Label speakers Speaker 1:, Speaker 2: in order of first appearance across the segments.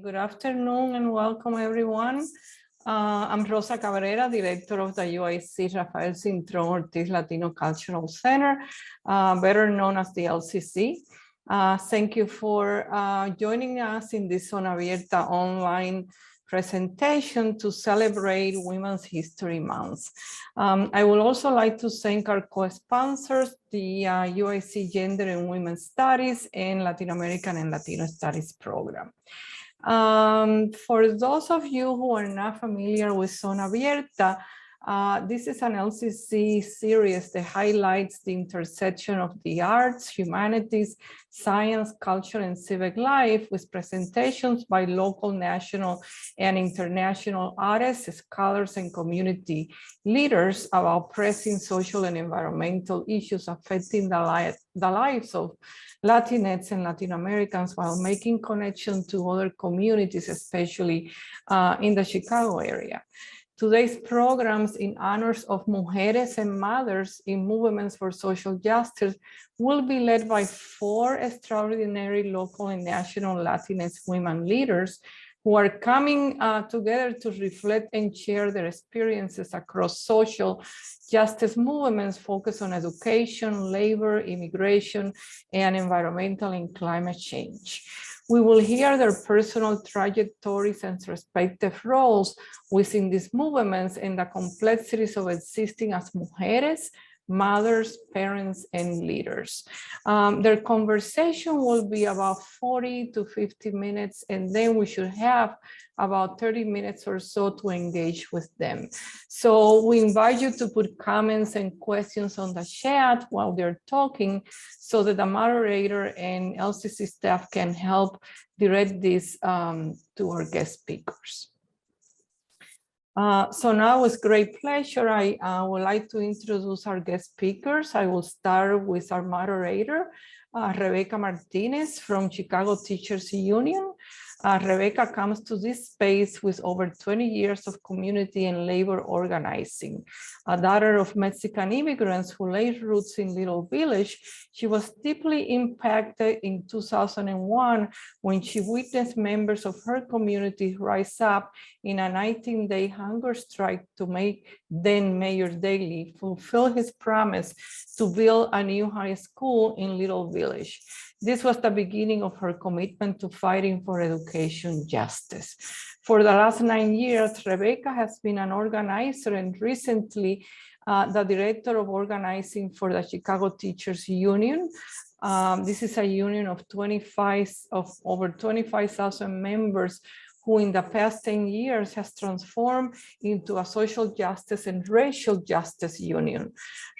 Speaker 1: Good afternoon and welcome everyone. I'm Rosa Cabrera, Director of the UIC Rafael Cintron Ortiz Latino Cultural Center, better known as the LCC. Thank you for joining us in this Zona Abierta online presentation to celebrate Women's History Month. I would also like to thank our co-sponsors, the UIC Gender and Women's Studies and Latin American and Latino Studies program. For those of you who are not familiar with Zona Abierta, this is an LCC series that highlights the intersection of the arts, humanities, science, culture, and civic life with presentations by local, national, and international artists, scholars, and community leaders about pressing social and environmental issues affecting the lives of Latinx and Latin Americans while making connection to other communities, especially in the Chicago area. Today's programs in honors of mujeres and mothers in movements for social justice will be led by 4 extraordinary local and national Latinx women leaders who are coming together to reflect and share their experiences across social justice movements focused on education, labor, immigration, and environmental and climate change. We will hear their personal trajectories and respective roles within these movements and the complexities of existing as mujeres, mothers, parents, and leaders. Their conversation will be about 40 to 50 minutes, and then we should have about 30 minutes or so to engage with them. So we invite you to put comments and questions on the chat while they're talking so that the moderator and LCC staff can help direct this to our guest speakers. So now with great pleasure, I would like to introduce our guest speakers. I will start with our moderator, Rebecca Martinez from Chicago Teachers Union. Rebecca comes to this space with over 20 years of community and labor organizing. A daughter of Mexican immigrants who laid roots in Little Village, she was deeply impacted in 2001 when she witnessed members of her community rise up in a 19-day hunger strike to make then Mayor Daley fulfill his promise to build a new high school in Little Village. This was the beginning of her commitment to fighting for education justice. For the last 9 years, Rebecca has been an organizer and recently the director of organizing for the Chicago Teachers Union. This is a union of over 25,000 members who in the past 10 years has transformed into a social justice and racial justice union.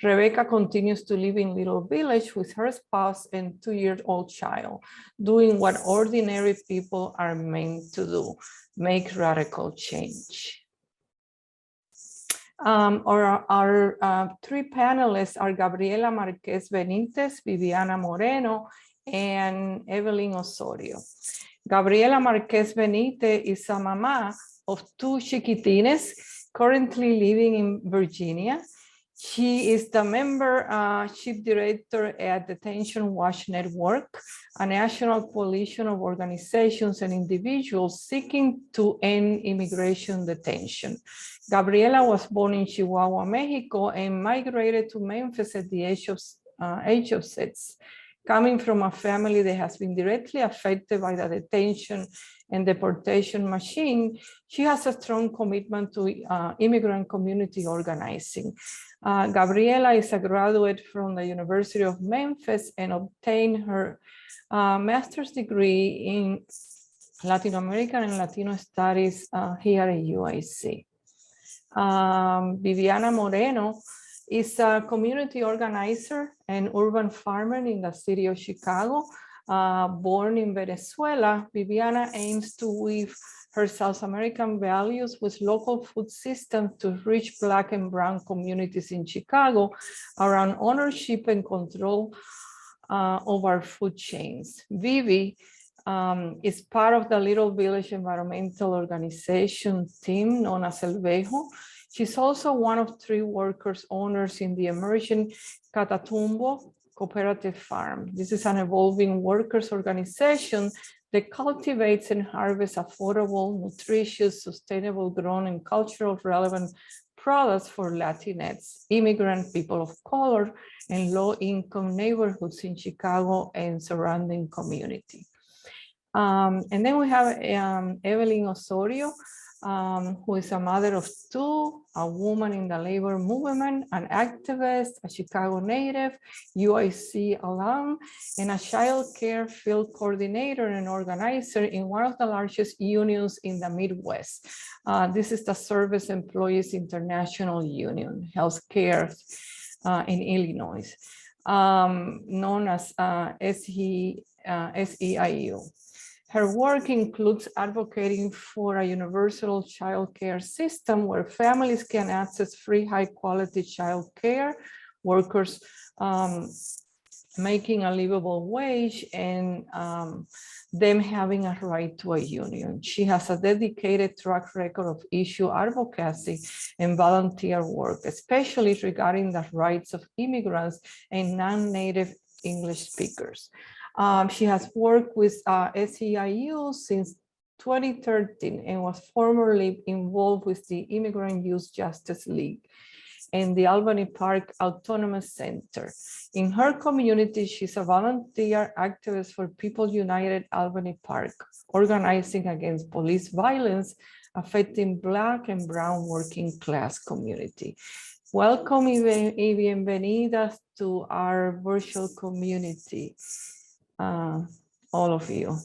Speaker 1: Rebecca continues to live in Little Village with her spouse and 2-year-old child, doing what ordinary people are meant to do, make radical change. Our 3 panelists are Gabriela Marquez-Benitez, Viviana Moreno, and Evelyn Osorio. Gabriela Marquez-Benitez is a mama of 2 chiquitines currently living in Virginia. She is the chief director at Detention WatchNetwork, a national coalition of organizations and individuals seeking to end immigration detention. Gabriela was born in Chihuahua, Mexico, and migrated to Memphis at the age of 6. Coming from a family that has been directly affected by the detention and deportation machine, she has a strong commitment to immigrant community organizing. Gabriela is a graduate from the University of Memphis and obtained her master's degree in Latin American and Latino Studies here at UIC. Viviana Moreno is a community organizer and urban farmer in the city of Chicago. Born in Venezuela, Viviana aims to weave her South American values with local food systems to reach Black and Brown communities in Chicago around ownership and control of our food chains. Vivi is part of the Little Village environmental organization team known as LVEJO. She's also one of 3 workers owners in the emerging Catatumbo Cooperative Farm. This is an evolving workers organization that cultivates and harvests affordable, nutritious, sustainable grown and cultural relevant products for Latinx, immigrant, people of color, and low-income neighborhoods in Chicago and surrounding community. And then we have Evelyn Osorio, who is a mother of two, a woman in the labor movement, an activist, a Chicago native, UIC alum, and a child care field coordinator and organizer in one of the largest unions in the Midwest. This is the Service Employees International Union, healthcare in Illinois, known as SEIU. Her work includes advocating for a universal child care system where families can access free, high-quality child care, workers making a livable wage, and them having a right to a union. She has a dedicated track record of issue advocacy and volunteer work, especially regarding the rights of immigrants and non-native English speakers. She has worked with SEIU since 2013 and was formerly involved with the Immigrant Youth Justice League and the Albany Park Autonomous Center. In her community, she's a volunteer activist for People United Albany Park, organizing against police violence affecting Black and Brown working class community. Welcome y bienvenidas to our virtual community. All of you.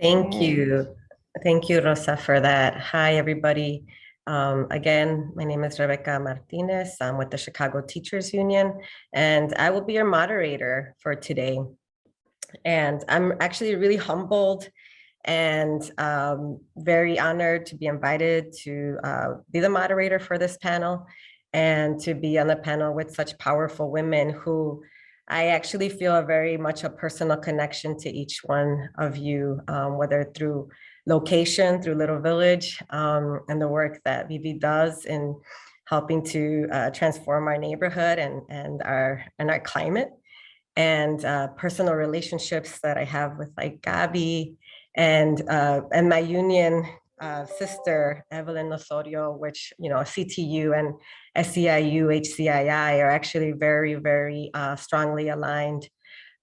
Speaker 2: Thank you. Thank you, Rosa, for that. Hi, everybody. Again, my name is Rebecca Martinez. I'm with the Chicago Teachers Union, and I will be your moderator for today. And I'm actually really humbled and very honored to be invited to be the moderator for this panel and to be on the panel with such powerful women who I actually feel very much a personal connection to each one of you, whether through location, through Little Village, and the work that Vivi does in helping to transform our neighborhood and our climate, and personal relationships that I have with like Gabi and my union sister, Evelyn Osorio, which, you know, CTU and SEIU, HCII are actually very, very strongly aligned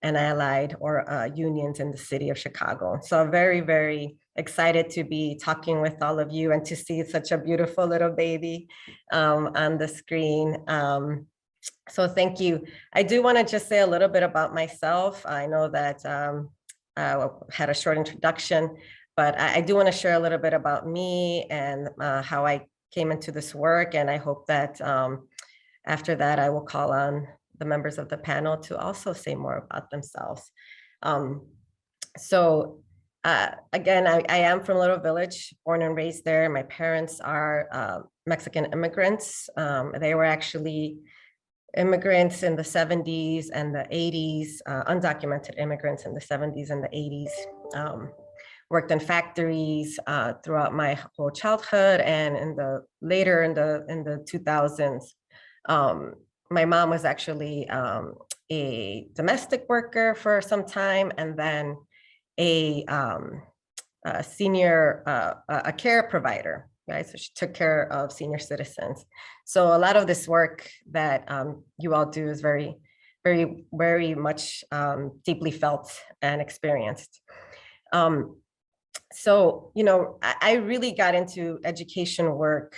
Speaker 2: and allied or unions in the city of Chicago. So I'm very, very excited to be talking with all of you and to see such a beautiful little baby on the screen. So thank you. I do want to just say a little bit about myself. I know that I had a short introduction, but I do want to share a little bit about me and how I came into this work. And I hope that after that, I will call on the members of the panel to also say more about themselves. Again, I am from Little Village, born and raised there. My parents are Mexican immigrants. They were actually immigrants in the 70s and the 80s, undocumented immigrants in the 70s and the 80s. Worked in factories throughout my whole childhood, and later in the 2000s, my mom was actually a domestic worker for some time, and then a care provider, right? So she took care of senior citizens. So a lot of this work that you all do is very, very, very much deeply felt and experienced. So, you know, I really got into education work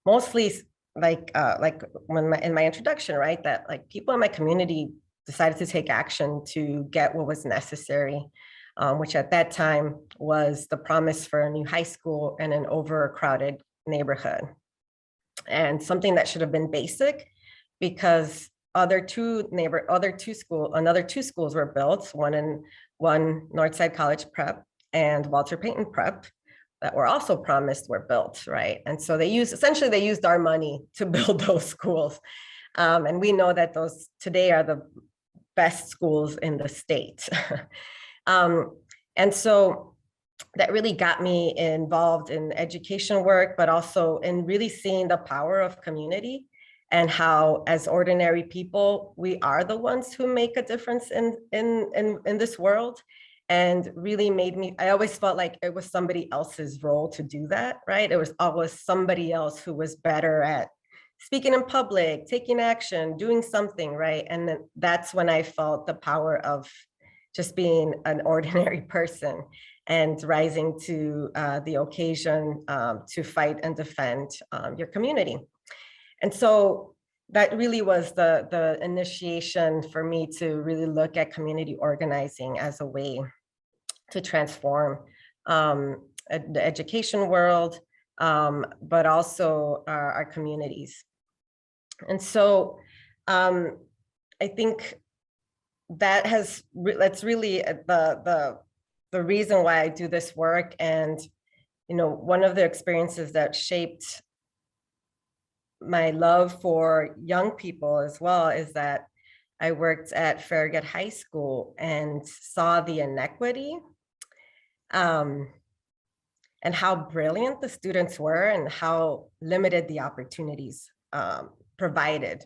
Speaker 2: mostly like in my introduction, right? That like people in my community decided to take action to get what was necessary, which at that time was the promise for a new high school in an overcrowded neighborhood. And something that should have been basic, because another two schools were built, one Northside College Prep and Walter Payton Prep, that were also promised were built, right? And so they used our money to build those schools. And we know that those today are the best schools in the state. And so that really got me involved in education work, but also in really seeing the power of community and how as ordinary people, we are the ones who make a difference in this world. And really made me, I always felt like it was somebody else's role to do that, right? It was always somebody else who was better at speaking in public, taking action, doing something, right? And then that's when I felt the power of just being an ordinary person and rising to the occasion to fight and defend your community. And so that really was the initiation for me to really look at community organizing as a way to transform the education world, but also our communities. And so I think that's really the reason why I do this work. And one of the experiences that shaped my love for young people as well is that I worked at Farragut High School and saw the inequity and how brilliant the students were and how limited the opportunities provided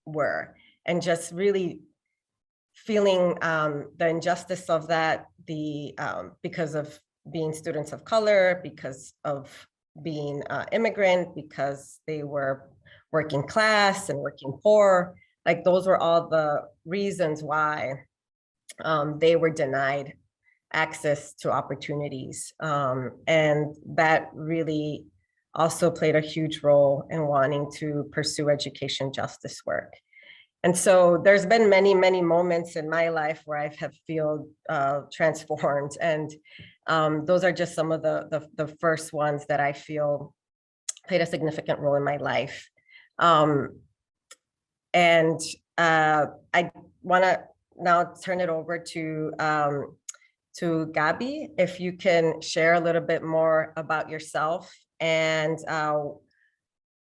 Speaker 2: were. And just really feeling the injustice of that, because of being students of color, because of being immigrant, because they were working class and working poor. Like those were all the reasons why they were denied access to opportunities. And that really also played a huge role in wanting to pursue education justice work. And so there's been many, many moments in my life where I have feel transformed. And those are just some of the first ones that I feel played a significant role in my life. And I wanna now turn it over to Gabi, if you can share a little bit more about yourself and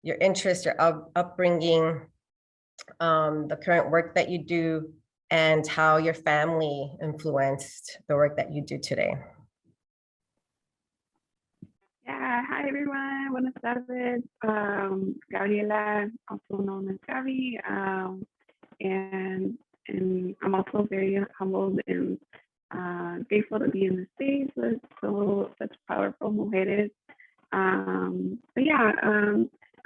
Speaker 2: your interests, your upbringing, the current work that you do, and how your family influenced the work that you do today.
Speaker 3: Yeah, hi everyone. Buenas tardes. Gabriela, also known as Gabi, and I'm also very humbled and grateful to be in the space with such powerful mujeres. But yeah,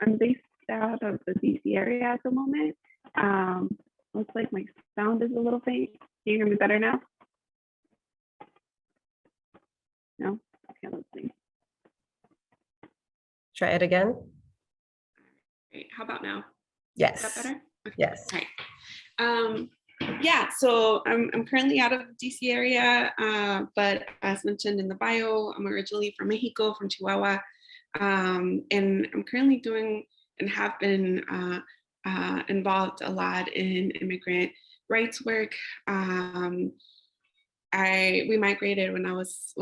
Speaker 3: I'm based out of the DC area at the moment. Looks like my sound is a little faint. Can you hear me better now? No? Okay, let's see.
Speaker 2: Try it again.
Speaker 3: Great. How about now?
Speaker 2: Yes.
Speaker 3: Is that better? Okay.
Speaker 2: Yes.
Speaker 3: All right. Yeah, so I'm currently out of the DC area, but as mentioned in the bio, I'm originally from Mexico, from Chihuahua, and I'm currently doing and have been involved a lot in immigrant rights work. We migrated when I was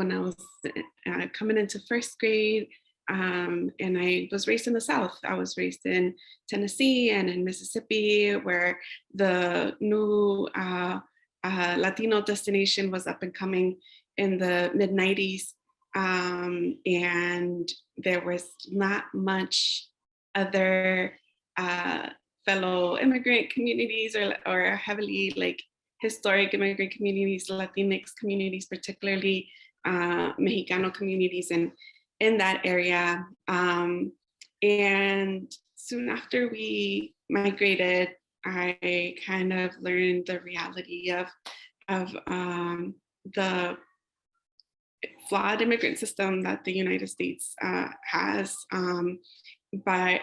Speaker 3: coming into first grade. And I was raised in the South. I was raised in Tennessee and in Mississippi, where the new Latino destination was up and coming in the mid-90s. And there was not much other fellow immigrant communities or heavily like historic immigrant communities, Latinx communities, particularly Mexicano communities in that area. And soon after we migrated, I kind of learned the reality of the flawed immigrant system that the United States has by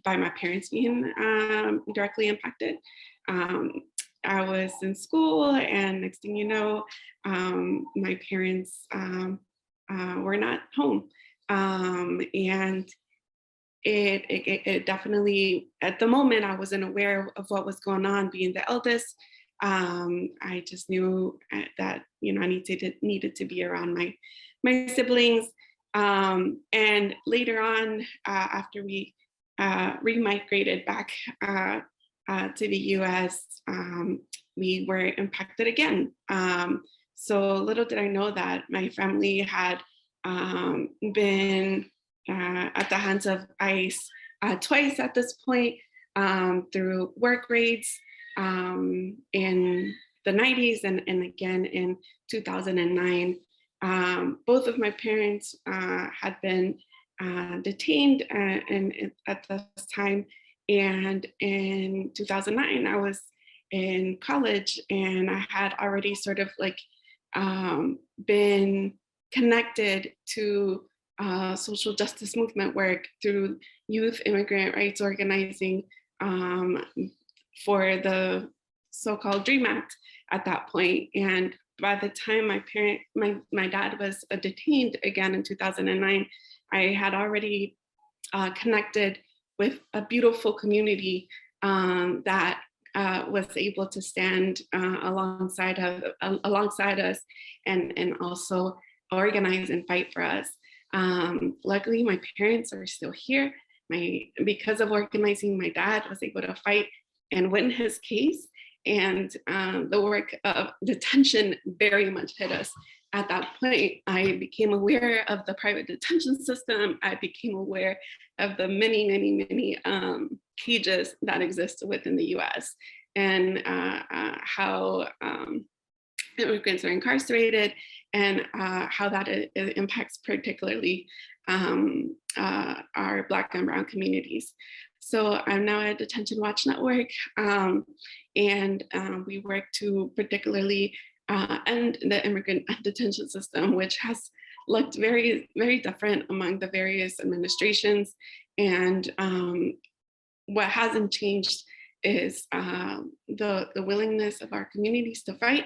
Speaker 3: my parents being directly impacted. I was in school, and next thing you know, my parents were not home. And it definitely, at the moment, I wasn't aware of what was going on being the eldest. I just knew that, I needed to be around my siblings. And later on, after we remigrated back to the US, we were impacted again. So little did I know that my family had been at the hands of ICE twice at this point. through work raids in the 90s and again in 2009. Both of my parents had been detained at this time. And in 2009, I was in college and I had already sort of like been connected to social justice movement work through youth immigrant rights organizing for the so-called DREAM Act at that point. And by the time my dad was detained again in 2009, I had already connected with a beautiful community that was able to stand alongside us and also organize and fight for us. Luckily, my parents are still here. Because of organizing, my dad was able to fight and win his case. And the work of detention very much hit us. At that point, I became aware of the private detention system. I became aware of the many cages that exist within the US and how immigrants are incarcerated and how that impacts particularly our Black and Brown communities. So I'm now at Detention Watch Network, and we work to particularly end the immigrant detention system, which has looked very, very different among the various administrations. And what hasn't changed is the willingness of our communities to fight,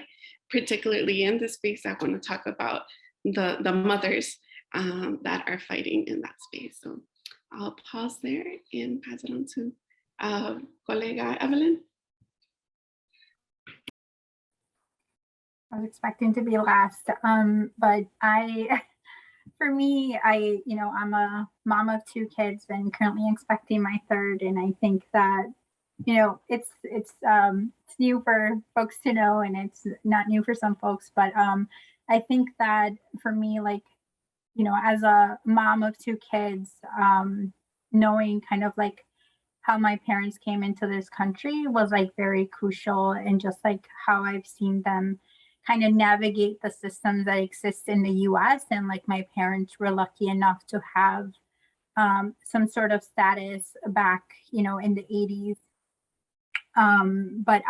Speaker 3: particularly in this space. I want to talk about the mothers that are fighting in that space. So I'll pause there and pass it on to Colega Evelyn.
Speaker 4: I was expecting to be last, but for me, I'm a mom of 2 kids and currently expecting my 3rd, and I think that, it's new for folks to know, and it's not new for some folks, but I think that for me, like, as a mom of 2 kids, knowing kind of like how my parents came into this country was like very crucial, and just like how I've seen them kind of navigate the systems that exist in the US. And like my parents were lucky enough to have some sort of status back, in the 80s. But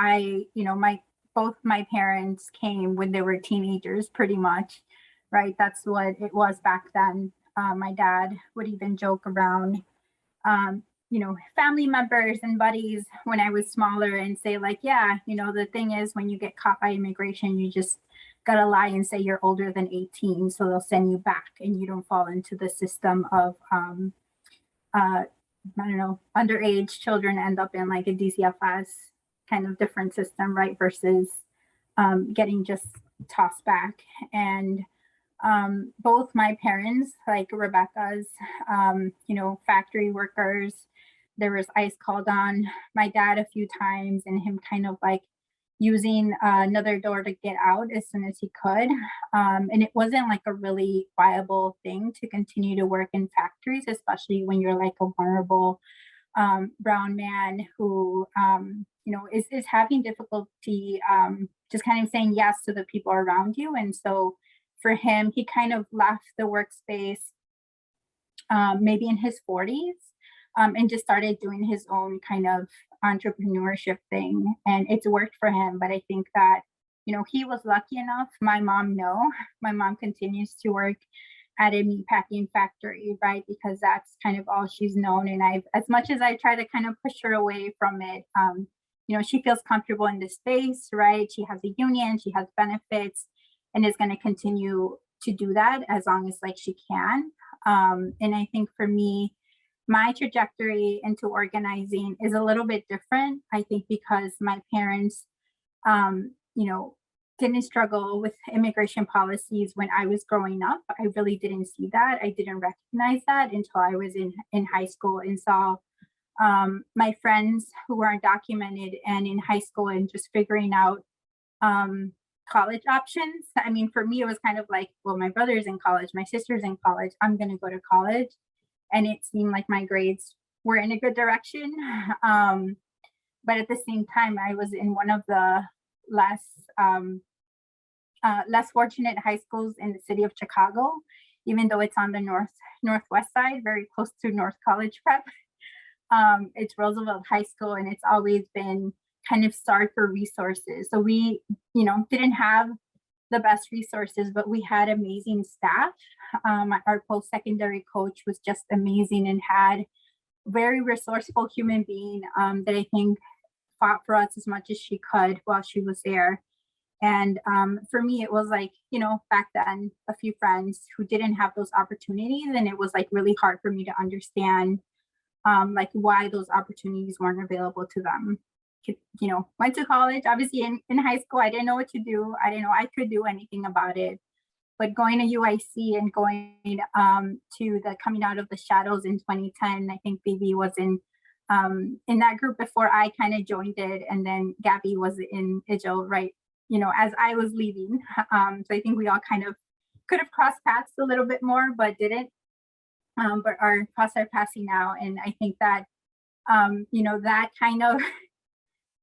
Speaker 4: both my parents came when they were teenagers, pretty much, right? That's what it was back then. My dad would even joke around, family members and buddies when I was smaller and say like, yeah, the thing is when you get caught by immigration, you just gotta lie and say you're older than 18. So they'll send you back and you don't fall into the system of, underage children end up in like a DCFS kind of different system, right? Versus getting just tossed back. And both my parents, like Rebecca's, factory workers, there was ICE called on my dad a few times and him kind of like using another door to get out as soon as he could. And it wasn't like a really viable thing to continue to work in factories, especially when you're like a vulnerable brown man who, is having difficulty just kind of saying yes to the people around you. And so for him, he kind of left the workspace maybe in his 40s and just started doing his own kind of entrepreneurship thing. And it's worked for him. But I think that, he was lucky enough. My mom, no. My mom continues to work at a meatpacking factory, right? Because that's kind of all she's known. And as much as I try to kind of push her away from it, she feels comfortable in this space, right? She has a union, she has benefits, and is going to continue to do that as long as like she can. And I think for me, my trajectory into organizing is a little bit different. I think because my parents, didn't struggle with immigration policies when I was growing up. I really didn't see that. I didn't recognize that until I was in high school and saw my friends who were undocumented and in high school and just figuring out college options. I mean, for me, it was kind of like, well, my brother's in college, my sister's in college, I'm going to go to college. And it seemed like my grades we're in a good direction. But at the same time, I was in one of the less fortunate high schools in the city of Chicago, even though it's on the northwest side, very close to North College Prep. It's Roosevelt High School, and it's always been kind of starved for resources. So we, didn't have the best resources, but we had amazing staff. Our post-secondary coach was just amazing and had very resourceful human being that I think fought for us as much as she could while she was there. And for me, it was like, back then, a few friends who didn't have those opportunities, and it was like really hard for me to understand like why those opportunities weren't available to them. Went to college, obviously in high school, I didn't know what to do. I didn't know I could do anything about it. But going to UIC and going to the Coming Out of the Shadows in 2010, I think Vivi was in that group before I kind of joined it. And then Gabi was in EJO, right, as I was leaving. So I think we all kind of could have crossed paths a little bit more, but didn't. But are cross our passing now. And I think that,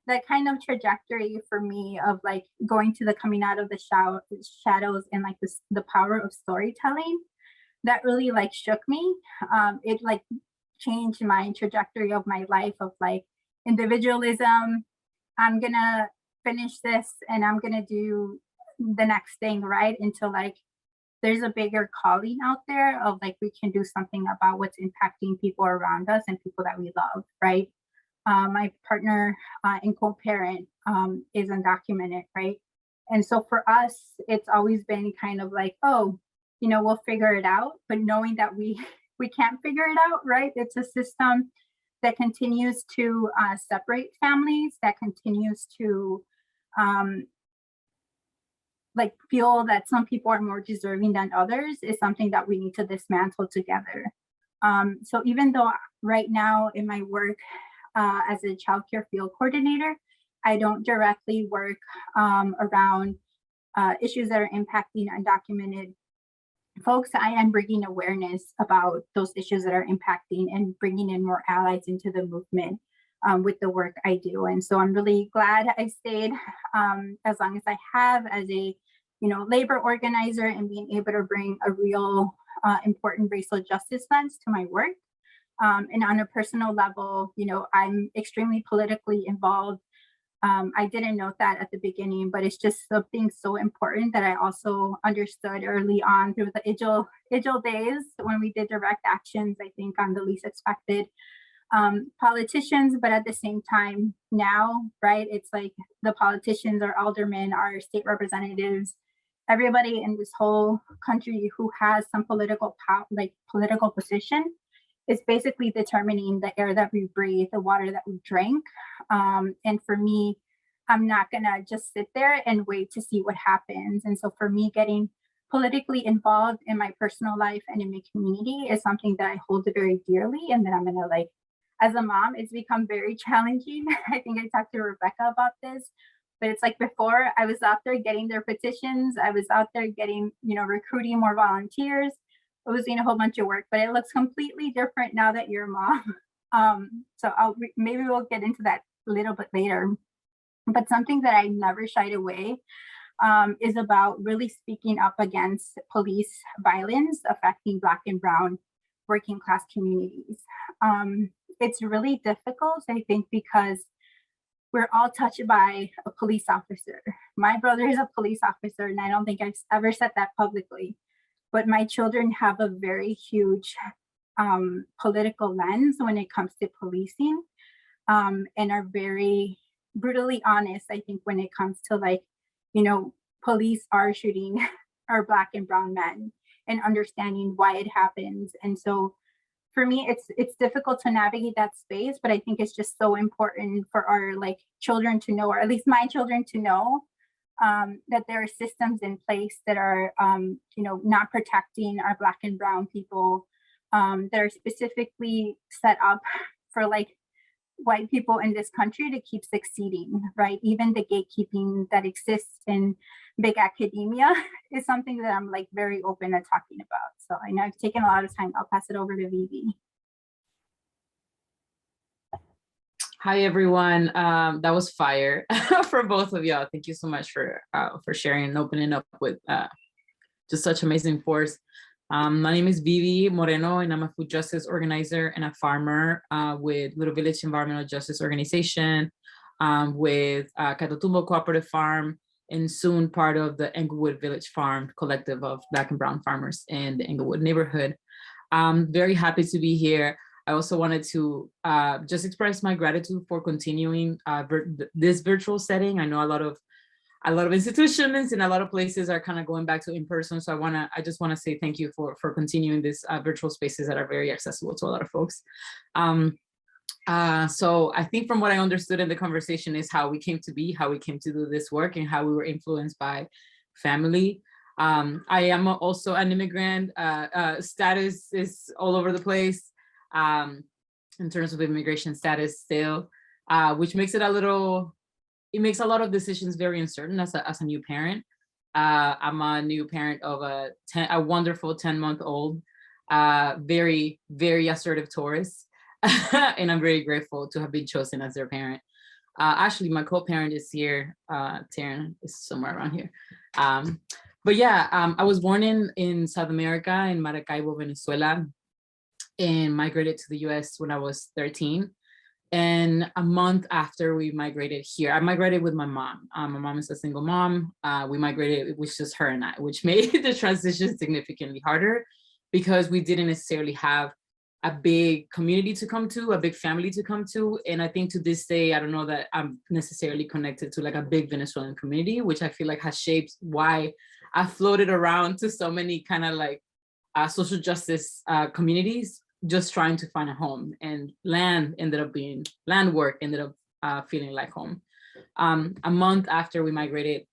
Speaker 4: that kind of trajectory for me of like going to the Coming Out of the Shadows and like the power of storytelling, that really like shook me. It like changed my trajectory of my life of like individualism. I'm gonna finish this and I'm gonna do the next thing, right? Until like there's a bigger calling out there of like we can do something about what's impacting people around us and people that we love, right? My partner and co-parent is undocumented, right? And so for us, it's always been kind of like, oh, we'll figure it out, but knowing that we can't figure it out, right? It's a system that continues to separate families, that continues to like feel that some people are more deserving than others, is something that we need to dismantle together. So even though right now in my work as a childcare field coordinator, I don't directly work around issues that are impacting undocumented folks, I am bringing awareness about those issues that are impacting and bringing in more allies into the movement with the work I do. And so I'm really glad I stayed as long as I have as a labor organizer and being able to bring a real important racial justice lens to my work. And on a personal level, I'm extremely politically involved. I didn't know that at the beginning, but it's just something so important that I also understood early on through the EJO days when we did direct actions, I think on the least expected politicians, but at the same time now, right, it's like the politicians, our aldermen, our state representatives, everybody in this whole country who has some political power, like political position, is basically determining the air that we breathe, the water that we drink. And for me, I'm not gonna just sit there and wait to see what happens. And so for me, getting politically involved in my personal life and in my community is something that I hold very dearly. And then I'm gonna as a mom, it's become very challenging. I think I talked to Rebecca about this, but it's like before I was out there getting their petitions, I was out there getting, recruiting more volunteers. I was doing a whole bunch of work, but it looks completely different now that you're a mom. So maybe we'll get into that a little bit later. But something that I never shied away is about really speaking up against police violence affecting Black and Brown working class communities. It's really difficult, I think, because we're all touched by a police officer. My brother is a police officer, and I don't think I've ever said that publicly. But my children have a very huge political lens when it comes to policing, and are very brutally honest, I think, when it comes to police are shooting our Black and Brown men and understanding why it happens. And so for me, it's difficult to navigate that space, but I think it's just so important for our children to know, or at least my children to know, that there are systems in place that are, not protecting our Black and Brown people, that are specifically set up for white people in this country to keep succeeding, right? Even the gatekeeping that exists in big academia is something that I'm very open to talking about. So I know I've taken a lot of time. I'll pass it over to Vivi.
Speaker 5: Hi, everyone. That was fire for both of y'all. Thank you so much for sharing and opening up with just such amazing force. My name is Viviana Moreno, and I'm a food justice organizer and a farmer with Little Village Environmental Justice Organization, with Catotumbo Cooperative Farm, and soon part of the Englewood Village Farm collective of Black and Brown farmers in the Englewood neighborhood. I'm very happy to be here. I also wanted to just express my gratitude for continuing this virtual setting. I know a lot of institutions and a lot of places are kind of going back to in person. So I just want to say thank you for continuing this virtual spaces that are very accessible to a lot of folks. So I think from what I understood in the conversation is how we came to be, how we came to do this work, and how we were influenced by family. I am also an immigrant. Status is all over the place in terms of immigration status still, which makes it it makes a lot of decisions very uncertain as a new parent. I'm a new parent of a wonderful 10-month-old, very, very assertive Taurus. And I'm very grateful to have been chosen as their parent. Actually, my co-parent is here. Taryn is somewhere around here. But yeah, I was born in South America, in Maracaibo, Venezuela, and migrated to the US when I was 13. And a month after we migrated here, I migrated with my mom. My mom is a single mom. We migrated, it was just her and I, which made the transition significantly harder because we didn't necessarily have a big community to come to, a big family to come to. And I think to this day, I don't know that I'm necessarily connected to like a big Venezuelan community, which I feel like has shaped why I floated around to so many kind of like social justice communities, just trying to find a home, and land work ended up feeling like home. A month after we migrated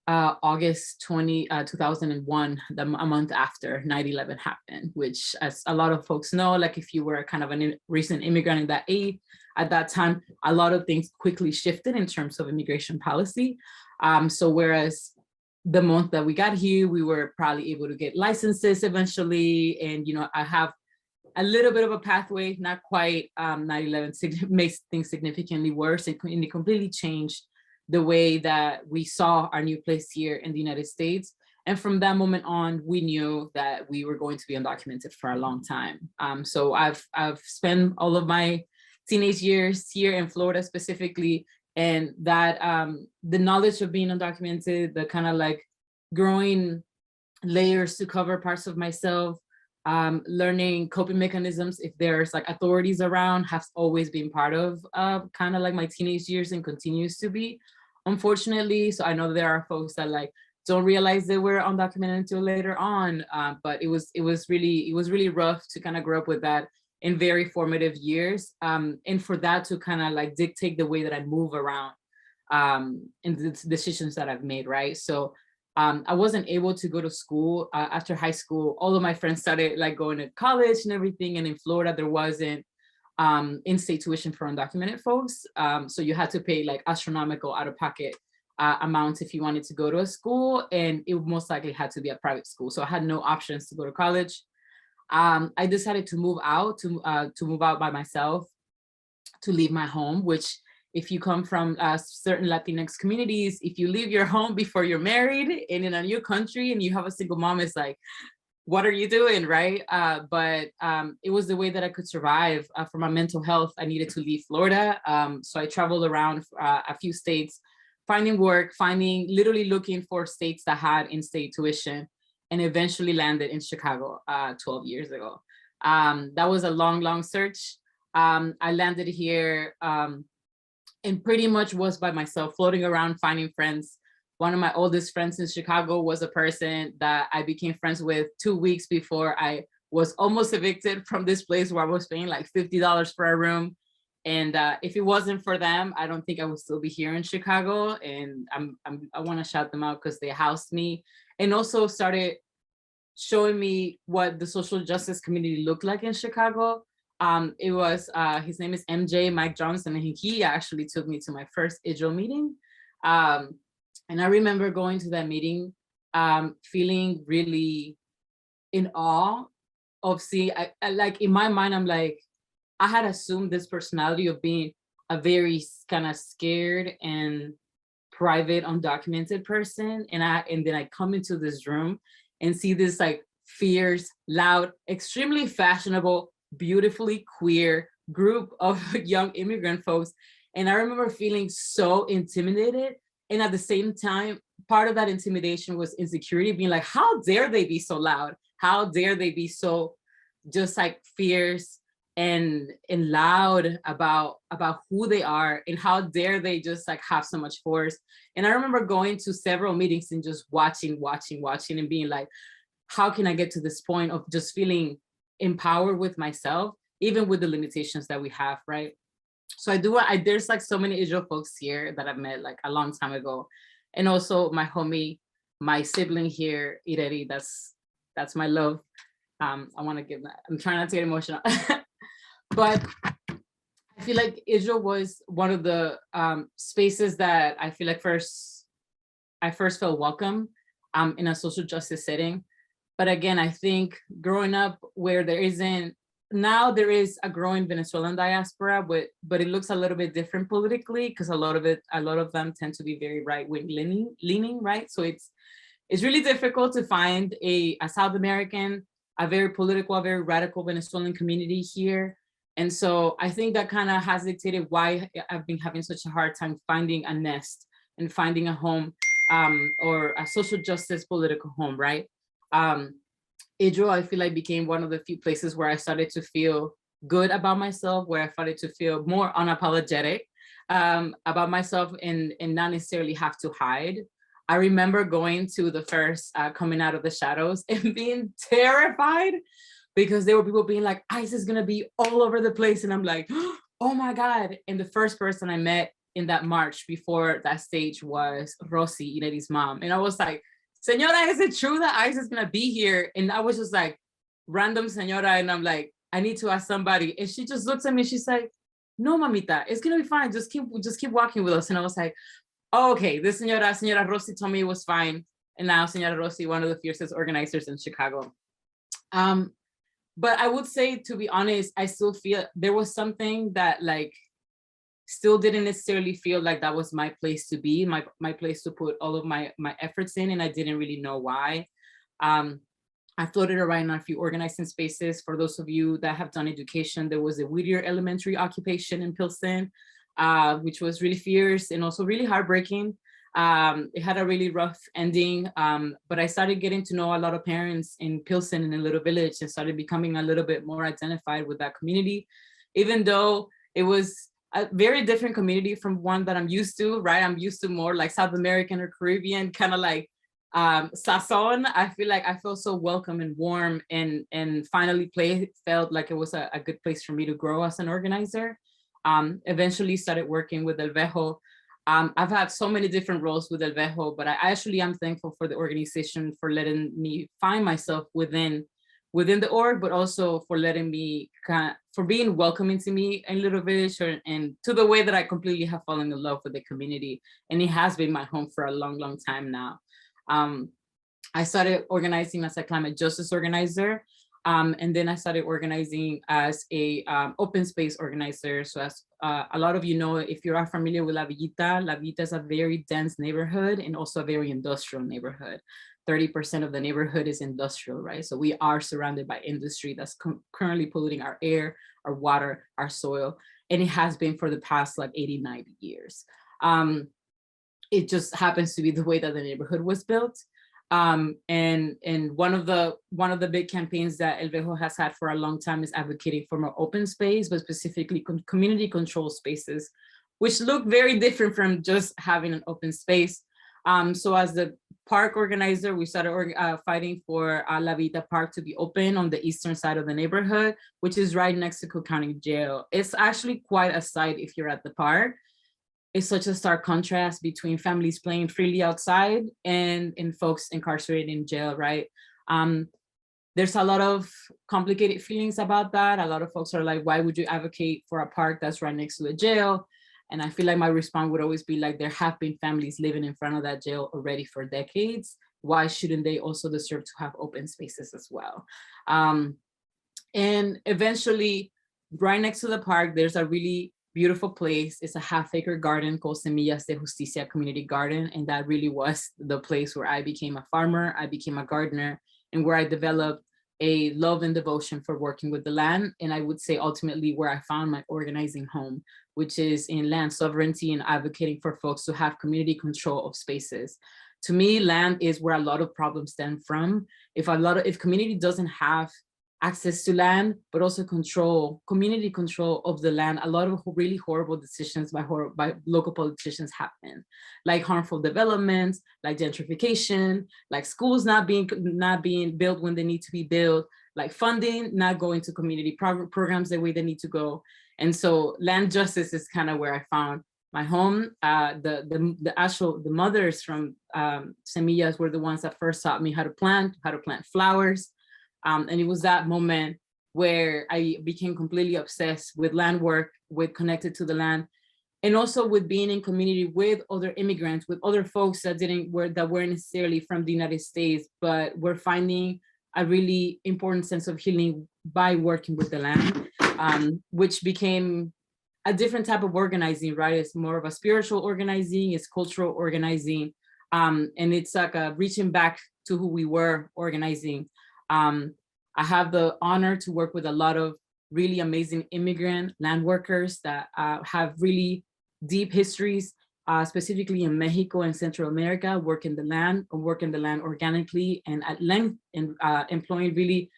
Speaker 5: August 2001, a month after 9/11 happened, which, as a lot of folks know, like if you were kind of a recent immigrant in that age, at that time, a lot of things quickly shifted in terms of immigration policy. So whereas the month that we got here, we were probably able to get licenses eventually. And, I have a little bit of a pathway, not quite. 9/11 makes things significantly worse, and it completely changed the way that we saw our new place here in the United States. And from that moment on, we knew that we were going to be undocumented for a long time. So I've spent all of my teenage years here in Florida specifically, and that the knowledge of being undocumented, the kind of like growing layers to cover parts of myself, learning coping mechanisms if there's like authorities around, has always been part of kind of like my teenage years and continues to be, unfortunately. So I know there are folks that like don't realize they were undocumented until later on, but it was really rough to kind of grow up with that in very formative years, and for that to kind of like dictate the way that I move around and the decisions that I've made, right? So I wasn't able to go to school after high school. All of my friends started like going to college and everything, and in Florida there wasn't in-state tuition for undocumented folks, so you had to pay like astronomical out-of-pocket amounts if you wanted to go to a school, and it most likely had to be a private school. So I had no options to go to college. I decided to move out, by myself, to leave my home, which if you come from certain Latinx communities, if you leave your home before you're married and in a new country and you have a single mom, it's like, what are you doing, right? But it was the way that I could survive. For my mental health, I needed to leave Florida. So I traveled around a few states, finding work, literally looking for states that had in-state tuition, and eventually landed in Chicago 12 years ago. That was a long, long search. I landed here and pretty much was by myself, floating around, finding friends. One of my oldest friends in Chicago was a person that I became friends with 2 weeks before I was almost evicted from this place where I was paying like $50 for a room. And if it wasn't for them, I don't think I would still be here in Chicago. And I want to shout them out because they housed me and also started showing me what the social justice community looked like in Chicago. It was, his name is MJ, Mike Johnson, and he actually took me to my first EJO meeting. And I remember going to that meeting, feeling really in awe of like in my mind, I'm like, I had assumed this personality of being a very kind of scared and private, undocumented person. And then I come into this room and see this like fierce, loud, extremely fashionable, beautifully queer group of young immigrant folks. And I remember feeling so intimidated. And at the same time, part of that intimidation was insecurity, being like, how dare they be so loud? How dare they be so just like fierce and loud about who they are, and how dare they just like have so much force. And I remember going to several meetings and just watching and being like, how can I get to this point of just feeling empowered with myself, even with the limitations that we have, right? So there's like so many Israel folks here that I've met like a long time ago. And also my homie, my sibling here, Ireri, that's my love. I want to give that, I'm trying not to get emotional. But I feel like Israel was one of the spaces that I feel like I first felt welcome in a social justice setting. But again, I think growing up where there is a growing Venezuelan diaspora, but it looks a little bit different politically, because a lot of them tend to be very right-wing leaning, right? So it's really difficult to find a South American, a very political, a very radical Venezuelan community here. And so I think that kind of has dictated why I've been having such a hard time finding a nest and finding a home, or a social justice political home, right? Israel, I feel like, became one of the few places where I started to feel good about myself, where I started to feel more unapologetic about myself and not necessarily have to hide. I remember going to the first Coming Out of the Shadows and being terrified, because there were people being like, ICE is gonna be all over the place. And I'm like, oh my God. And the first person I met in that march before that stage was Rosie, Ireri's mom. And I was like, Señora, is it true that ICE is gonna be here? And I was just like, random señora, and I'm like, I need to ask somebody. And she just looks at me, she's like, no, mamita, it's gonna be fine. Just keep walking with us. And I was like, oh, okay, this señora Rosie told me it was fine. And now Señora Rosie, one of the fiercest organizers in Chicago. But I would say, to be honest, I still feel there was something that like still didn't necessarily feel like that was my place to be, my place to put all of my efforts in, and I didn't really know why. I floated around in a few organizing spaces. For those of you that have done education, there was a Whittier Elementary occupation in Pilsen, which was really fierce and also really heartbreaking. It had a really rough ending, but I started getting to know a lot of parents in Pilsen, in a little village, and started becoming a little bit more identified with that community, even though it was a very different community from one that I'm used to, right? I'm used to more like South American or Caribbean, kind of like Sazon. I feel like I felt so welcome and warm, and finally felt like it was a good place for me to grow as an organizer. Eventually started working with LVEJO. I've had so many different roles with LVEJO, but I actually am thankful for the organization for letting me find myself within the org, but also for letting me for being welcoming to me in Little Village, and to the way that I completely have fallen in love with the community. And it has been my home for a long, long time now. I started organizing as a climate justice organizer. And then I started organizing as a open space organizer. So as a lot of you know, if you are familiar with LVEJO is a very dense neighborhood and also a very industrial neighborhood. 30% of the neighborhood is industrial, right? So we are surrounded by industry that's currently polluting our air, our water, our soil. And it has been for the past like 80, 90 years. It just happens to be the way that the neighborhood was built. And one of the big campaigns that LVEJO has had for a long time is advocating for more open space, but specifically community control spaces, which look very different from just having an open space. So as the park organizer, we started fighting for LVEJO Park to be open on the eastern side of the neighborhood, which is right next to Cook County Jail. It's actually quite a sight if you're at the park. It's such a stark contrast between families playing freely outside and folks incarcerated in jail, right? There's a lot of complicated feelings about that. A lot of folks are like, why would you advocate for a park that's right next to a jail? And I feel like my response would always be like, there have been families living in front of that jail already for decades. Why shouldn't they also deserve to have open spaces as well? And eventually, right next to the park, there's a really beautiful place. It's a half-acre garden called Semillas de Justicia Community Garden. And that really was the place where I became a farmer, I became a gardener, and where I developed a love and devotion for working with the land. And I would say ultimately where I found my organizing home, which is in land sovereignty and advocating for folks to have community control of spaces. To me, land is where a lot of problems stem from. If community doesn't have access to land, but also community control of the land, a lot of really horrible decisions by local politicians happen, like harmful developments, like gentrification, like schools not being built when they need to be built, like funding not going to community programs the way they need to go. And so land justice is kind of where I found my home. The mothers from Semillas were the ones that first taught me how to plant flowers. And it was that moment where I became completely obsessed with land work, with connected to the land, and also with being in community with other immigrants, with other folks that weren't necessarily from the United States, but were finding a really important sense of healing by working with the land, which became a different type of organizing, right? It's more of a spiritual organizing, it's cultural organizing, and it's like a reaching back to who we were organizing. I have the honor to work with a lot of really amazing immigrant land workers that have really deep histories, specifically in Mexico and Central America, working the land organically and at length, and employing really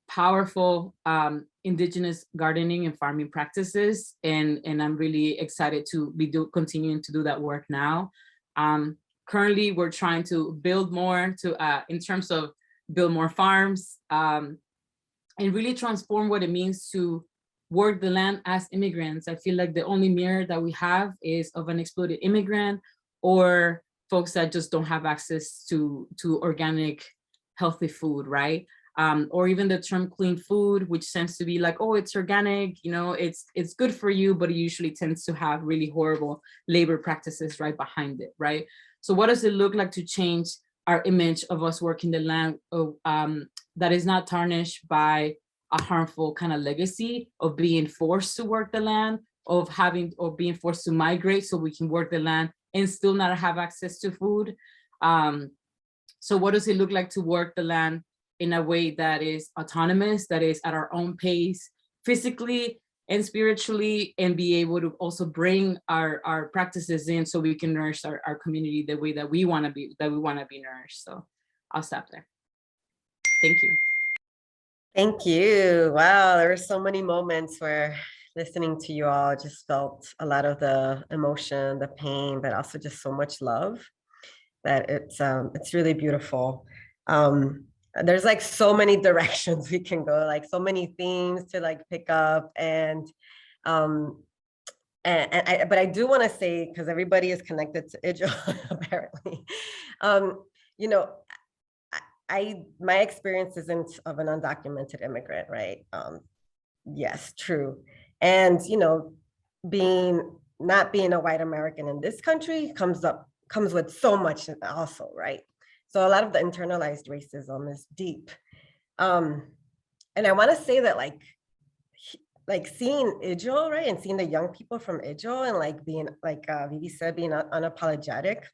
Speaker 5: powerful indigenous gardening and farming practices. And I'm really excited to be continuing to do that work now. Currently, we're trying to build more in terms of build more farms, and really transform what it means to work the land as immigrants. I feel like the only mirror that we have is of an exploited immigrant or folks that just don't have access to organic, healthy food, right? Or even the term clean food, which tends to be like, oh, it's organic, it's good for you, but it usually tends to have really horrible labor practices right behind it, right? So what does it look like to change our image of us working the land that is not tarnished by a harmful kind of legacy of being forced to work the land, of being forced to migrate so we can work the land and still not have access to food? So what does it look like to work the land in a way that is autonomous, that is at our own pace, physically and spiritually, and be able to also bring our practices in so we can nourish our community the way that we want to be nourished. So I'll stop there. Thank you.
Speaker 2: Thank you. Wow, there were so many moments where listening to you all just felt a lot of the emotion, the pain, but also just so much love that it's really beautiful. There's like so many directions we can go, like so many themes to like pick up, but I do want to say, because everybody is connected to EJO apparently, my experience isn't of an undocumented immigrant, right? Yes, true. And not being a white American in this country comes with so much also, right? So a lot of the internalized racism is deep. And I want to say that like seeing EJO, right? And seeing the young people from EJO and like being, like Vivi said, being unapologetic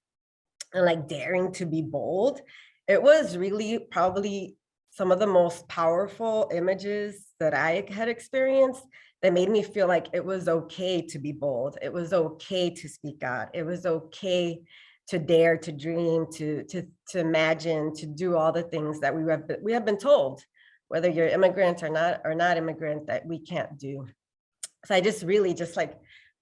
Speaker 2: and like daring to be bold, it was really probably some of the most powerful images that I had experienced that made me feel like it was okay to be bold. It was okay to speak out. It was okay to dare, to dream, to imagine, to do all the things that we have been told, whether you're immigrant or not immigrant, that we can't do. So I just really like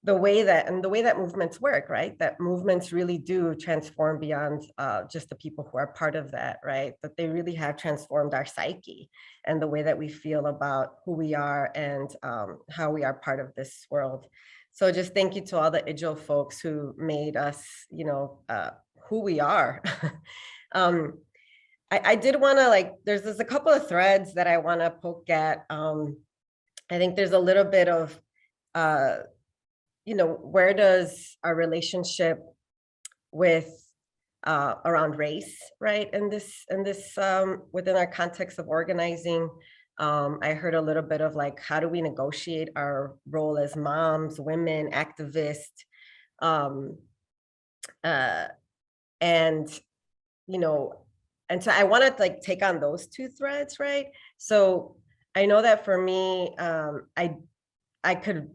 Speaker 2: the way that movements work, right? That movements really do transform beyond just the people who are part of that, right? That they really have transformed our psyche and the way that we feel about who we are and how we are part of this world. So just thank you to all the EJO folks who made us, who we are. I did want to there's a couple of threads that I want to poke at. I think there's a little bit of, where does our relationship with around race, right? In this within our context of organizing I heard a little bit of like, how do we negotiate our role as moms, women, activists, and, you know, and so I want to like take on those two threads, right? So I know that for me, I could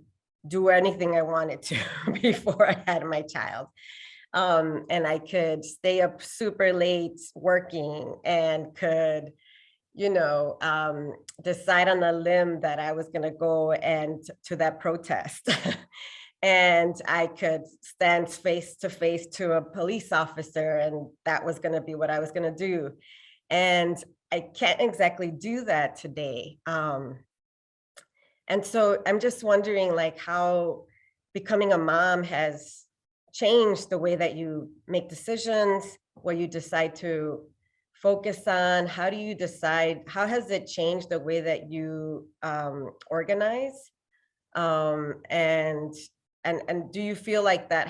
Speaker 2: do anything I wanted to before I had my child. And I could stay up super late working and could, you know, decide on a limb that I was going to go and to that protest. And I could stand face to face to a police officer, and that was going to be what I was going to do. And I can't exactly do that today. And so I'm just wondering, like, how becoming a mom has changed the way that you make decisions, what you decide to focus on. How do you decide? How has it changed the way that you organize? And do you feel like that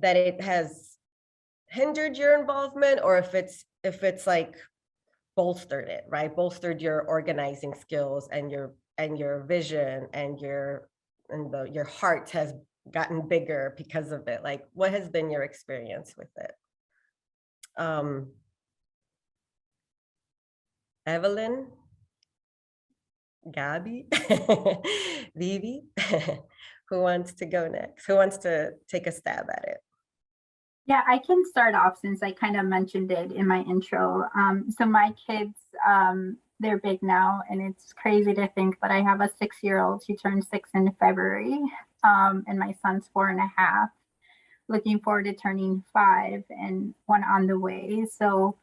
Speaker 2: it has hindered your involvement, or if it's like bolstered it, right? Bolstered your organizing skills and your vision and your heart has gotten bigger because of it? Like, what has been your experience with it? Evelyn, Gabi, Vivi, who wants to go next? Who wants to take a stab at it?
Speaker 4: Yeah, I can start off since I kind of mentioned it in my intro. So my kids, they're big now, and it's crazy to think that I have a 6-year-old. She turned 6 in February, and my son's 4.5. Looking forward to turning 5, and 1 on the way. So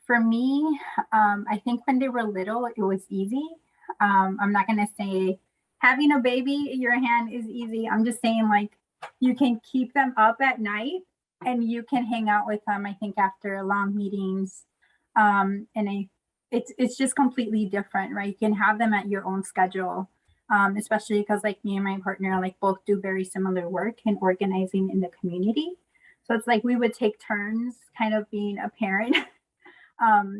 Speaker 4: for me, I think when they were little, it was easy. I'm not going to say having a baby in your hand is easy. I'm just saying, like, you can keep them up at night and you can hang out with them, I think, after long meetings. And it's just completely different, right? You can have them at your own schedule, especially because, like, me and my partner, like, both do very similar work in organizing in the community. So it's like we would take turns kind of being a parent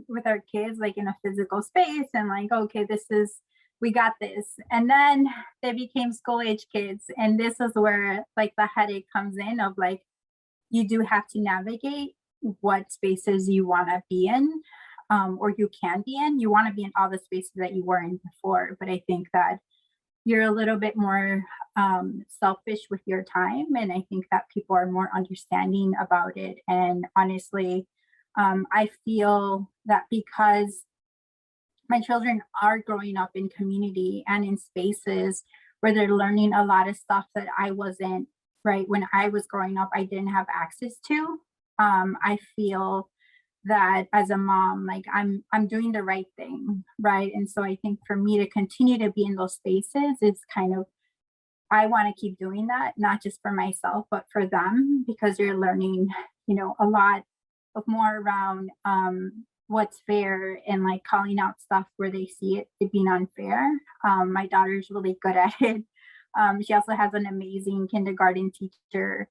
Speaker 4: with our kids, like in a physical space, and like, okay, we got this. And then they became school age kids. And this is where, like, the headache comes in of, like, you do have to navigate what spaces you want to be in, or you can be in. You want to be in all the spaces that you were in before, but I think that you're a little bit more selfish with your time. And I think that people are more understanding about it. And honestly, I feel that because my children are growing up in community and in spaces where they're learning a lot of stuff that I wasn't, right, when I was growing up, I didn't have access to. I feel that as a mom, like, I'm doing the right thing, right? And so I think for me to continue to be in those spaces is kind of, I want to keep doing that, not just for myself, but for them, because you're learning, you know, a lot of more around what's fair and, like, calling out stuff where they see it being unfair. My daughter's really good at it. She also has an amazing kindergarten teacher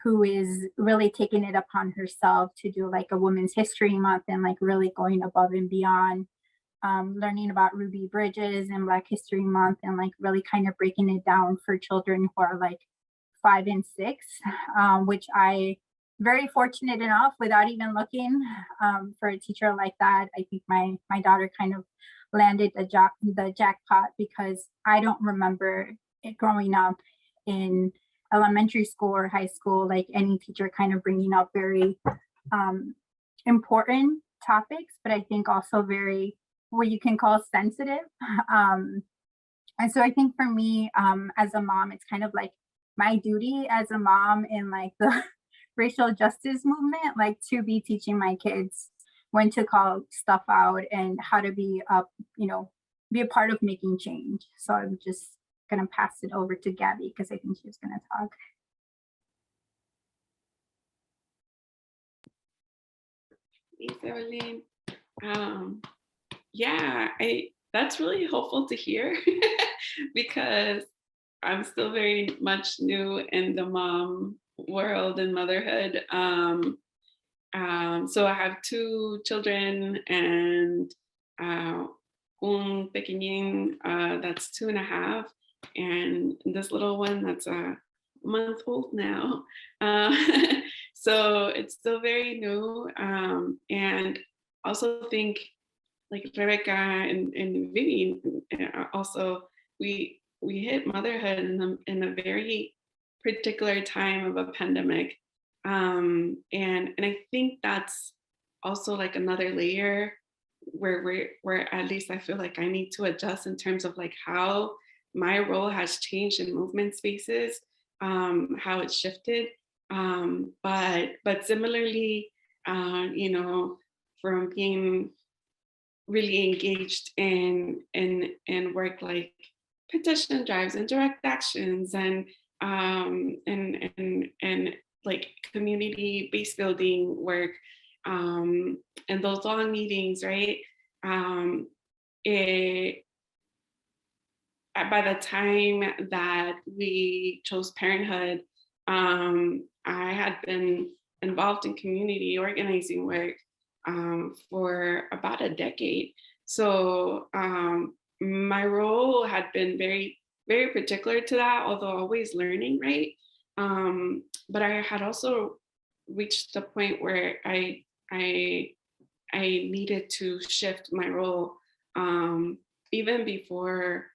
Speaker 4: who is really taking it upon herself to do, like, a Women's History Month and, like, really going above and beyond, learning about Ruby Bridges and Black History Month, and, like, really kind of breaking it down for children who are, like, 5 and 6, which I very fortunate enough, without even looking, for a teacher like that. I think my daughter kind of landed the jackpot, because I don't remember it growing up in elementary school or high school, like, any teacher kind of bringing up very important topics, but I think also very, what you can call, sensitive. And so I think for me, as a mom, it's kind of like my duty as a mom in, like, the racial justice movement, like, to be teaching my kids when to call stuff out and how to be up, you know, be a part of making change. So I'm just gonna pass it over to Gabi, because I think she's gonna talk.
Speaker 3: Thanks, Evelyn. Yeah, that's really hopeful to hear because I'm still very much new in the mom world and motherhood. So I have 2 children and un pequeñín that's 2.5, and this little one that's a month old now. So it's still very new. And also think like Rebecca and Vivian also, we hit motherhood in a very particular time of a pandemic. And I think that's also like another layer where at least I feel like I need to adjust in terms of like how my role has changed in movement spaces, how it's shifted. But similarly, you know, from being really engaged in work like petition drives and direct actions and like community-based building work, and those long meetings, right? By the time that we chose parenthood, I had been involved in community organizing work for about a decade. So my role had been very, very particular to that, although always learning, right? But I had also reached the point where I needed to shift my role, even before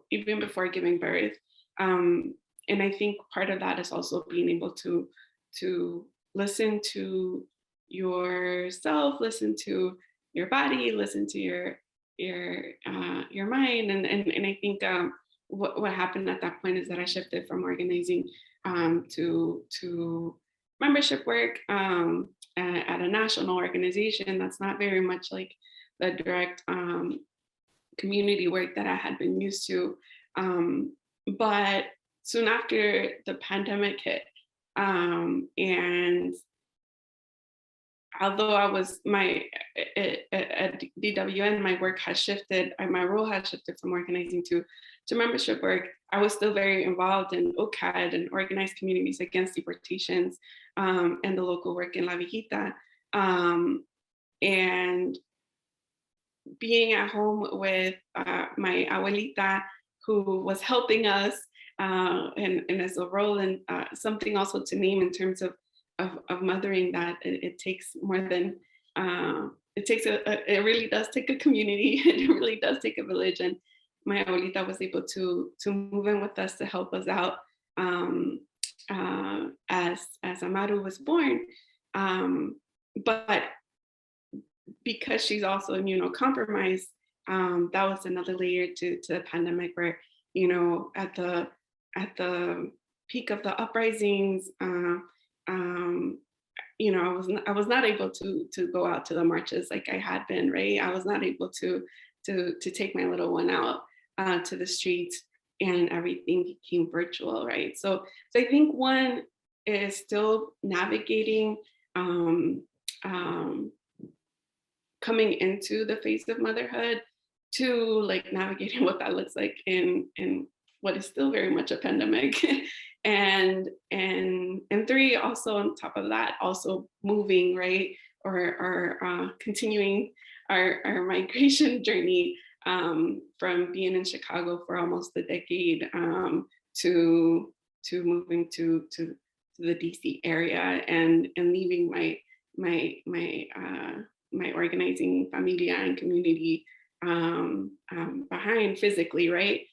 Speaker 3: giving birth. And I think part of that is also being able to listen to yourself, listen to your body, listen to your mind. And I think what happened at that point is that I shifted from organizing to membership work at a national organization that's not very much like the direct community work that I had been used to. But soon after the pandemic hit, and although I was at DWN, my work has shifted, my role has shifted from organizing to membership work. I was still very involved in OCAD and organized communities against deportations, and the local work in LVEJO. And being at home with my abuelita, who was helping us, and as a role and something also to name in terms of mothering, that it takes more than it really does take a community. It really does take a village, and my abuelita was able to move in with us to help us out as Amaru was born. But because she's also immunocompromised, that was another layer to the pandemic, where, you know, at the peak of the uprisings, you know, I was not able to go out to the marches like I had been, right? I was not able to take my little one out to the streets, and everything became virtual, right? So I think one is still navigating coming into the phase of motherhood, to like navigating what that looks like in what is still very much a pandemic. and 3, also on top of that, also moving, right? Or continuing our migration journey from being in Chicago for almost a decade to moving to the DC area, and leaving my organizing familia and community behind physically, right?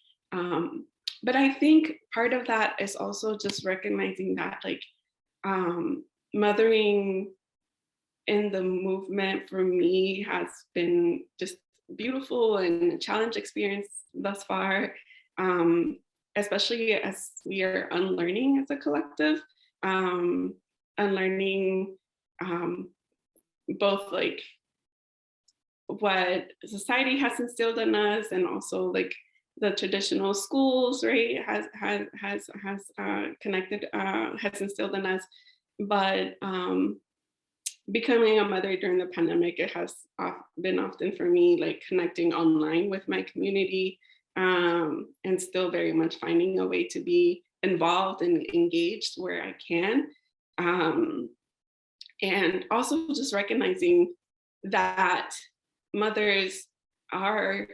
Speaker 3: But I think part of that is also just recognizing that, like, mothering in the movement for me has been just beautiful and a challenge experience thus far, especially as we are unlearning as a collective, unlearning both like what society has instilled in us, and also like the traditional schools, right, has connected, has instilled in us. But becoming a mother during the pandemic, it has been often for me like connecting online with my community, and still very much finding a way to be involved and engaged where I can. And also just recognizing that mothers are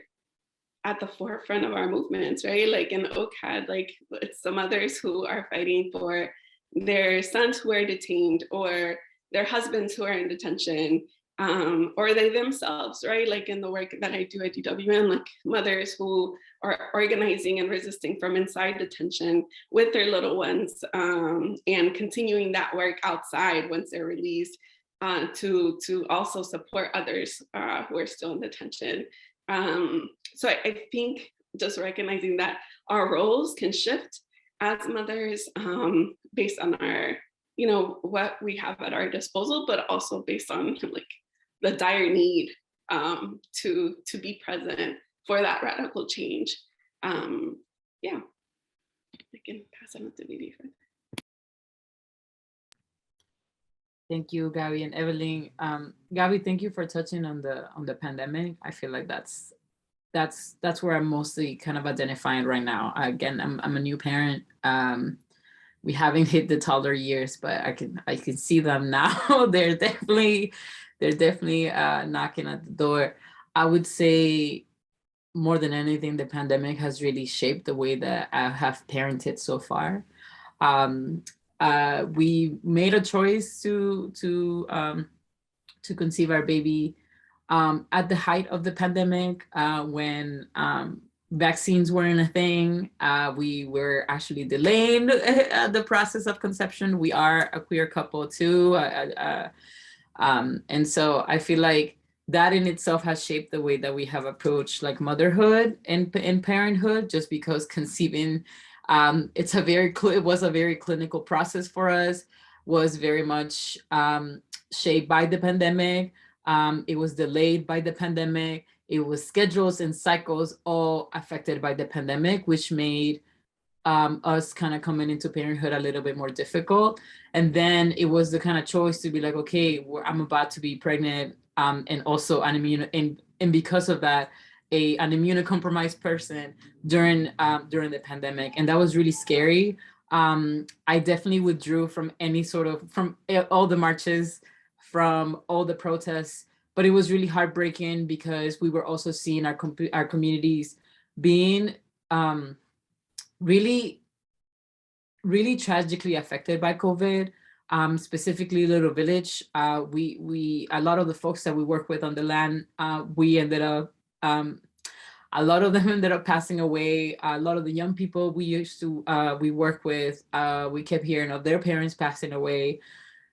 Speaker 3: at the forefront of our movements, right? Like in OCAD, like it's the mothers who are fighting for their sons who are detained, or their husbands who are in detention, or they themselves, right? Like in the work that I do at DWN, like mothers who are organizing and resisting from inside detention with their little ones, and continuing that work outside once they're released, to also support others who are still in detention. So I think just recognizing that our roles can shift as mothers, based on our, what we have at our disposal, but also based on like the dire need to be present for that radical change. Yeah, I can pass it on to Vivi.
Speaker 5: Thank you, Gabi and Evelyn. Gabi, thank you for touching on the pandemic. I feel like that's where I'm mostly kind of identifying right now. Again, I'm a new parent. We haven't hit the toddler years, but I can see them now. They're definitely knocking at the door. I would say more than anything, the pandemic has really shaped the way that I have parented so far. We made a choice to conceive our baby at the height of the pandemic, when vaccines weren't a thing. We were actually delaying the process of conception. We are a queer couple too. And so I feel like that in itself has shaped the way that we have approached like motherhood and parenthood, just because conceiving, it was a very clinical process for us, was very much shaped by the pandemic. It was delayed by the pandemic. It was schedules and cycles all affected by the pandemic, which made us kind of coming into parenthood a little bit more difficult. And then it was the kind of choice to be like, okay, I'm about to be pregnant, and also and because of that, an immunocompromised person during the pandemic, and that was really scary. I definitely withdrew from from all the marches, from all the protests, but it was really heartbreaking because we were also seeing our communities being really, really tragically affected by COVID. Specifically Little Village. A lot of the folks that we work with on the land, we ended up, a lot of them ended up passing away. A lot of the young people we work with, we kept hearing of their parents passing away.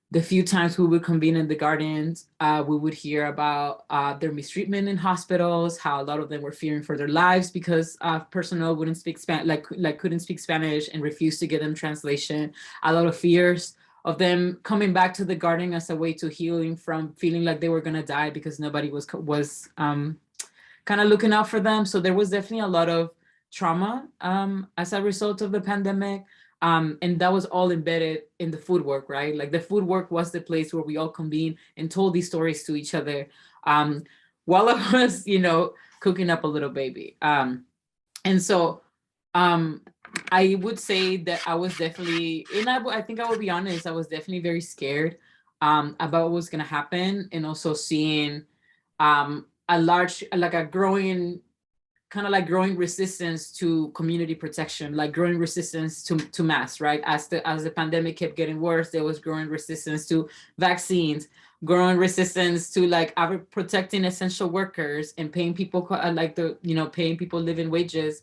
Speaker 5: The few times we would convene in the gardens, we would hear about their mistreatment in hospitals, how a lot of them were fearing for their lives because personnel wouldn't speak Spanish, couldn't speak Spanish and refused to give them translation. A lot of fears of them coming back to the garden as a way to healing from feeling like they were gonna die because nobody was kind of looking out for them. So there was definitely a lot of trauma as a result of the pandemic. And that was all embedded in the food work, right? Like the food work was the place where we all convened and told these stories to each other while I was, cooking up a little baby. And so I would say that I was definitely, and I think I will be honest, I was definitely very scared about what was going to happen, and also seeing a growing resistance to community protection, like growing resistance to masks, right? As the pandemic kept getting worse, there was growing resistance to vaccines, growing resistance to protecting essential workers and paying people paying people living wages,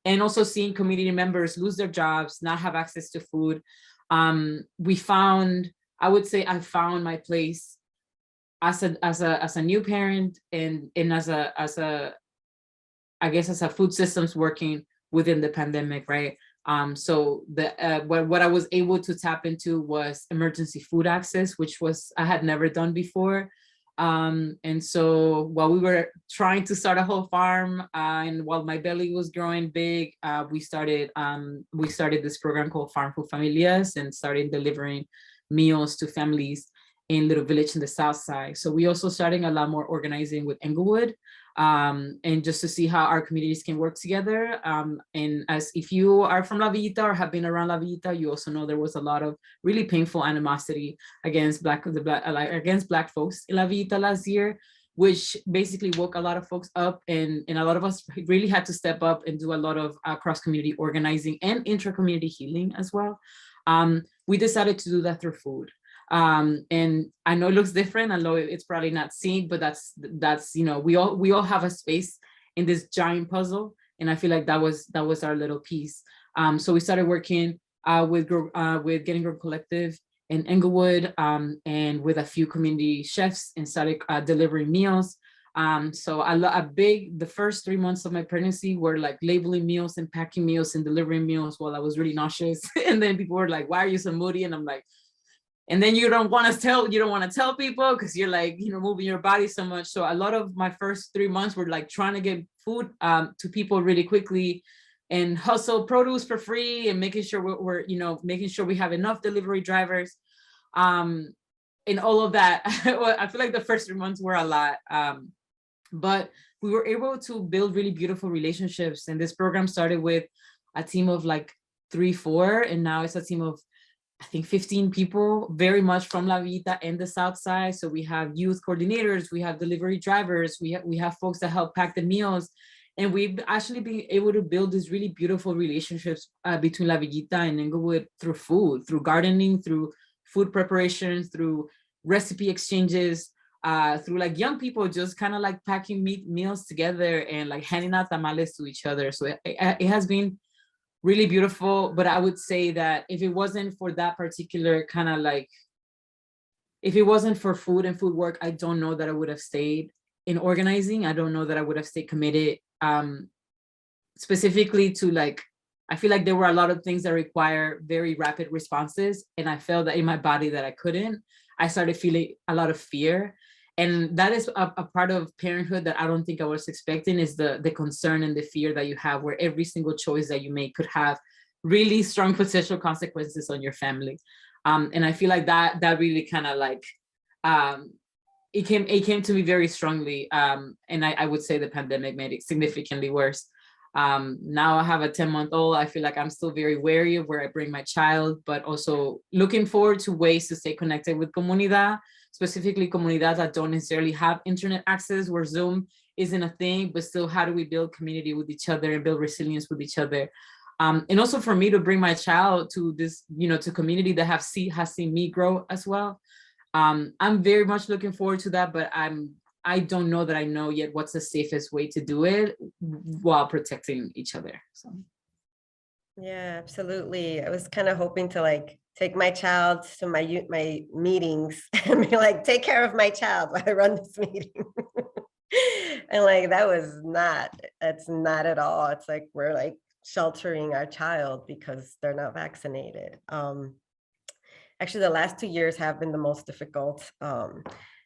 Speaker 5: and also seeing community members lose their jobs, not have access to food. I would say I found my place as a new parent and as a food systems working within the pandemic, right? So what I was able to tap into was emergency food access, which I had never done before. And so while we were trying to start a whole farm, and while my belly was growing big, we started this program called Farm for Familias and started delivering meals to families in Little Village in the South Side. So we also starting a lot more organizing with Englewood. and just to see how our communities can work together. And as if you are from La Villita or have been around La Villita, you also know there was a lot of really painful animosity against Black folks in La Villita last year, which basically woke a lot of folks up, and a lot of us really had to step up and do a lot of cross-community organizing and intra-community healing as well. We decided to do that through food. And I know it looks different. I know it's probably not seen, but that's you know, we all have a space in this giant puzzle, and I feel like that was our little piece. So we started working with Getting Grown Collective in Englewood, and with a few community chefs, and started delivering meals. So the first 3 months of my pregnancy were like labeling meals and packing meals and delivering meals while I was really nauseous. And then people were like, "Why are you so moody?" And I'm like, and then you don't want to tell people because you're like, you know, moving your body so much. So a lot of my first 3 months were like trying to get food to people really quickly, and hustle produce for free, and making sure we're making sure we have enough delivery drivers, and all of that. I feel like the first 3 months were a lot, but we were able to build really beautiful relationships. And this program started with a team of like 3-4, and now it's a team of, I think, 15 people, very much from La Villita and the South Side. So we have youth coordinators, we have delivery drivers, we have folks that help pack the meals. And we've actually been able to build these really beautiful relationships between La Villita and Englewood through food, through gardening, through food preparation, through recipe exchanges, through like young people just kind of like packing meals together and like handing out tamales to each other. So it has been really beautiful. But I would say that if it wasn't for that particular kind of like, if it wasn't for food and food work, I don't know that I would have stayed in organizing. I don't know that I would have stayed committed, specifically to like, I feel like there were a lot of things that require very rapid responses. And I felt that in my body that I couldn't. I started feeling a lot of fear. And that is a part of parenthood that I don't think I was expecting, is the concern and the fear that you have, where every single choice that you make could have really strong potential consequences on your family. And I feel like that really kind of like, it came to me very strongly. And I would say the pandemic made it significantly worse. Now I have a 10-month-old. I feel like I'm still very wary of where I bring my child, but also looking forward to ways to stay connected with comunidad, specifically comunidad that don't necessarily have internet access, where Zoom isn't a thing, but still how do we build community with each other and build resilience with each other? And also for me to bring my child to this, to community that has seen me grow as well. I'm very much looking forward to that, but I don't know that I know yet what's the safest way to do it while protecting each other. So.
Speaker 2: Yeah, absolutely. I was kind of hoping to like take my child to my meetings and be like, take care of my child while I run this meeting. And like, that's not at all. It's like, we're like sheltering our child because they're not vaccinated. Actually, the last 2 years have been the most difficult. I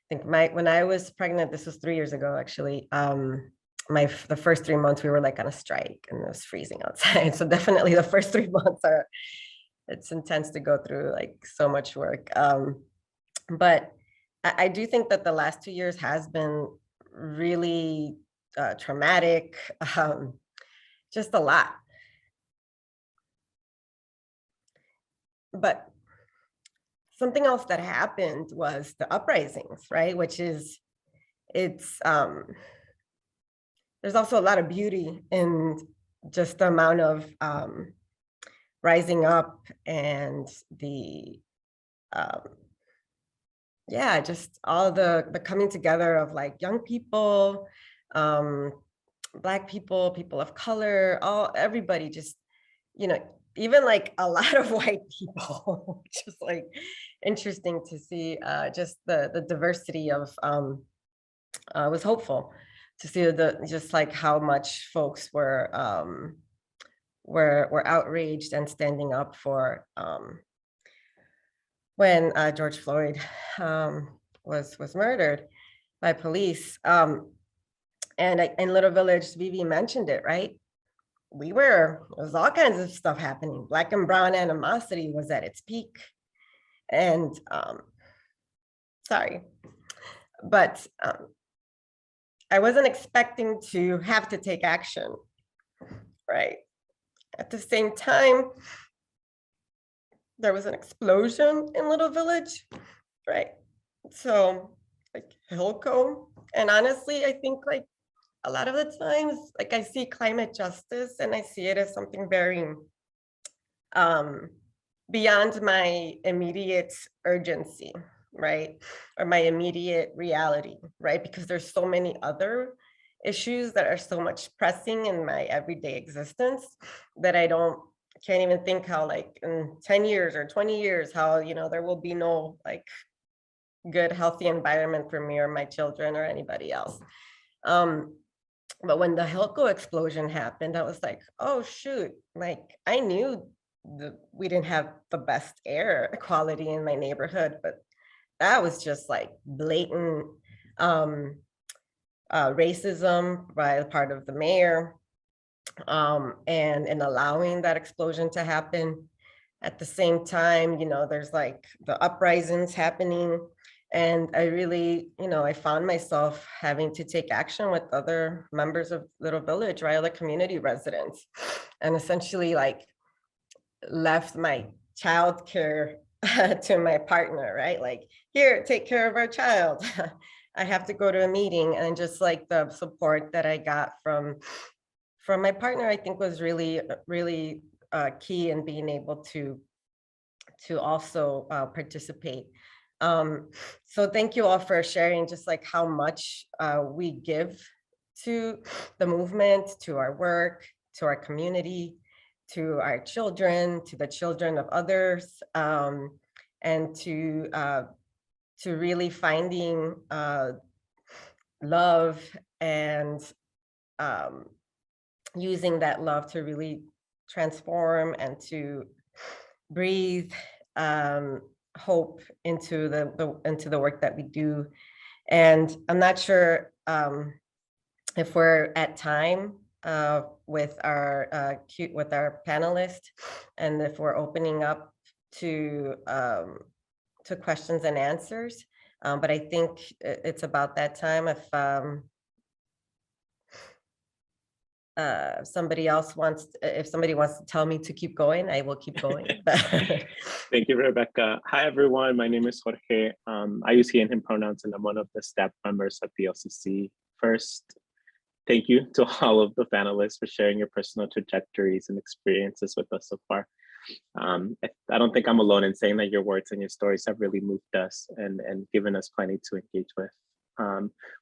Speaker 2: think when I was pregnant, this was 3 years ago, actually, the first 3 months we were like on a strike and it was freezing outside. So definitely the first 3 months it's intense to go through, like so much work. But I do think that the last 2 years has been really traumatic, just a lot. But something else that happened was the uprisings, right? Which is, there's also a lot of beauty in just the amount of rising up and the, just all the coming together of like young people, Black people, people of color, everybody just, even like a lot of white people, which is like interesting to see, just the diversity of, was hopeful to see just like how much folks were outraged and standing up for when George Floyd was murdered by police. And in Little Village, Vivian mentioned it, right? There was all kinds of stuff happening. Black and brown animosity was at its peak. And sorry, but I wasn't expecting to have to take action, right? At the same time, there was an explosion in Little Village, right? So like Hilco, and honestly, I think like a lot of the times, like I see climate justice and I see it as something very beyond my immediate urgency, right? Or my immediate reality, right? Because there's so many other issues that are so much pressing in my everyday existence that can't even think how like in 10 years or 20 years, how, you know, there will be no like good, healthy environment for me or my children or anybody else. But when the Hilco explosion happened, I was like, oh shoot, like I knew we didn't have the best air quality in my neighborhood, but that was just like blatant racism by the part of the mayor, and in allowing that explosion to happen. At the same time, you know, there's like the uprisings happening, and I really, you know, I found myself having to take action with other members of Little Village, right, other community residents, and essentially like left my childcare to my partner, right? Like, here, take care of our child. I have to go to a meeting, and just like the support that I got from my partner, I think was really, really key in being able to also participate. So thank you all for sharing just like how much we give to the movement, to our work, to our community, to our children, to the children of others, and to really finding love and using that love to really transform and to breathe hope into the work that we do. And I'm not sure if we're at time with our panelists, and if we're opening up to questions and answers, but I think it's about that time. If somebody wants to tell me to keep going, I will keep going.
Speaker 6: Thank you, Rebecca. Hi, everyone. My name is Jorge. I use he and him pronouns, and I'm one of the staff members at the LCC. First, thank you to all of the panelists for sharing your personal trajectories and experiences with us so far. I don't think I'm alone in saying that your words and your stories have really moved us and given us plenty to engage with.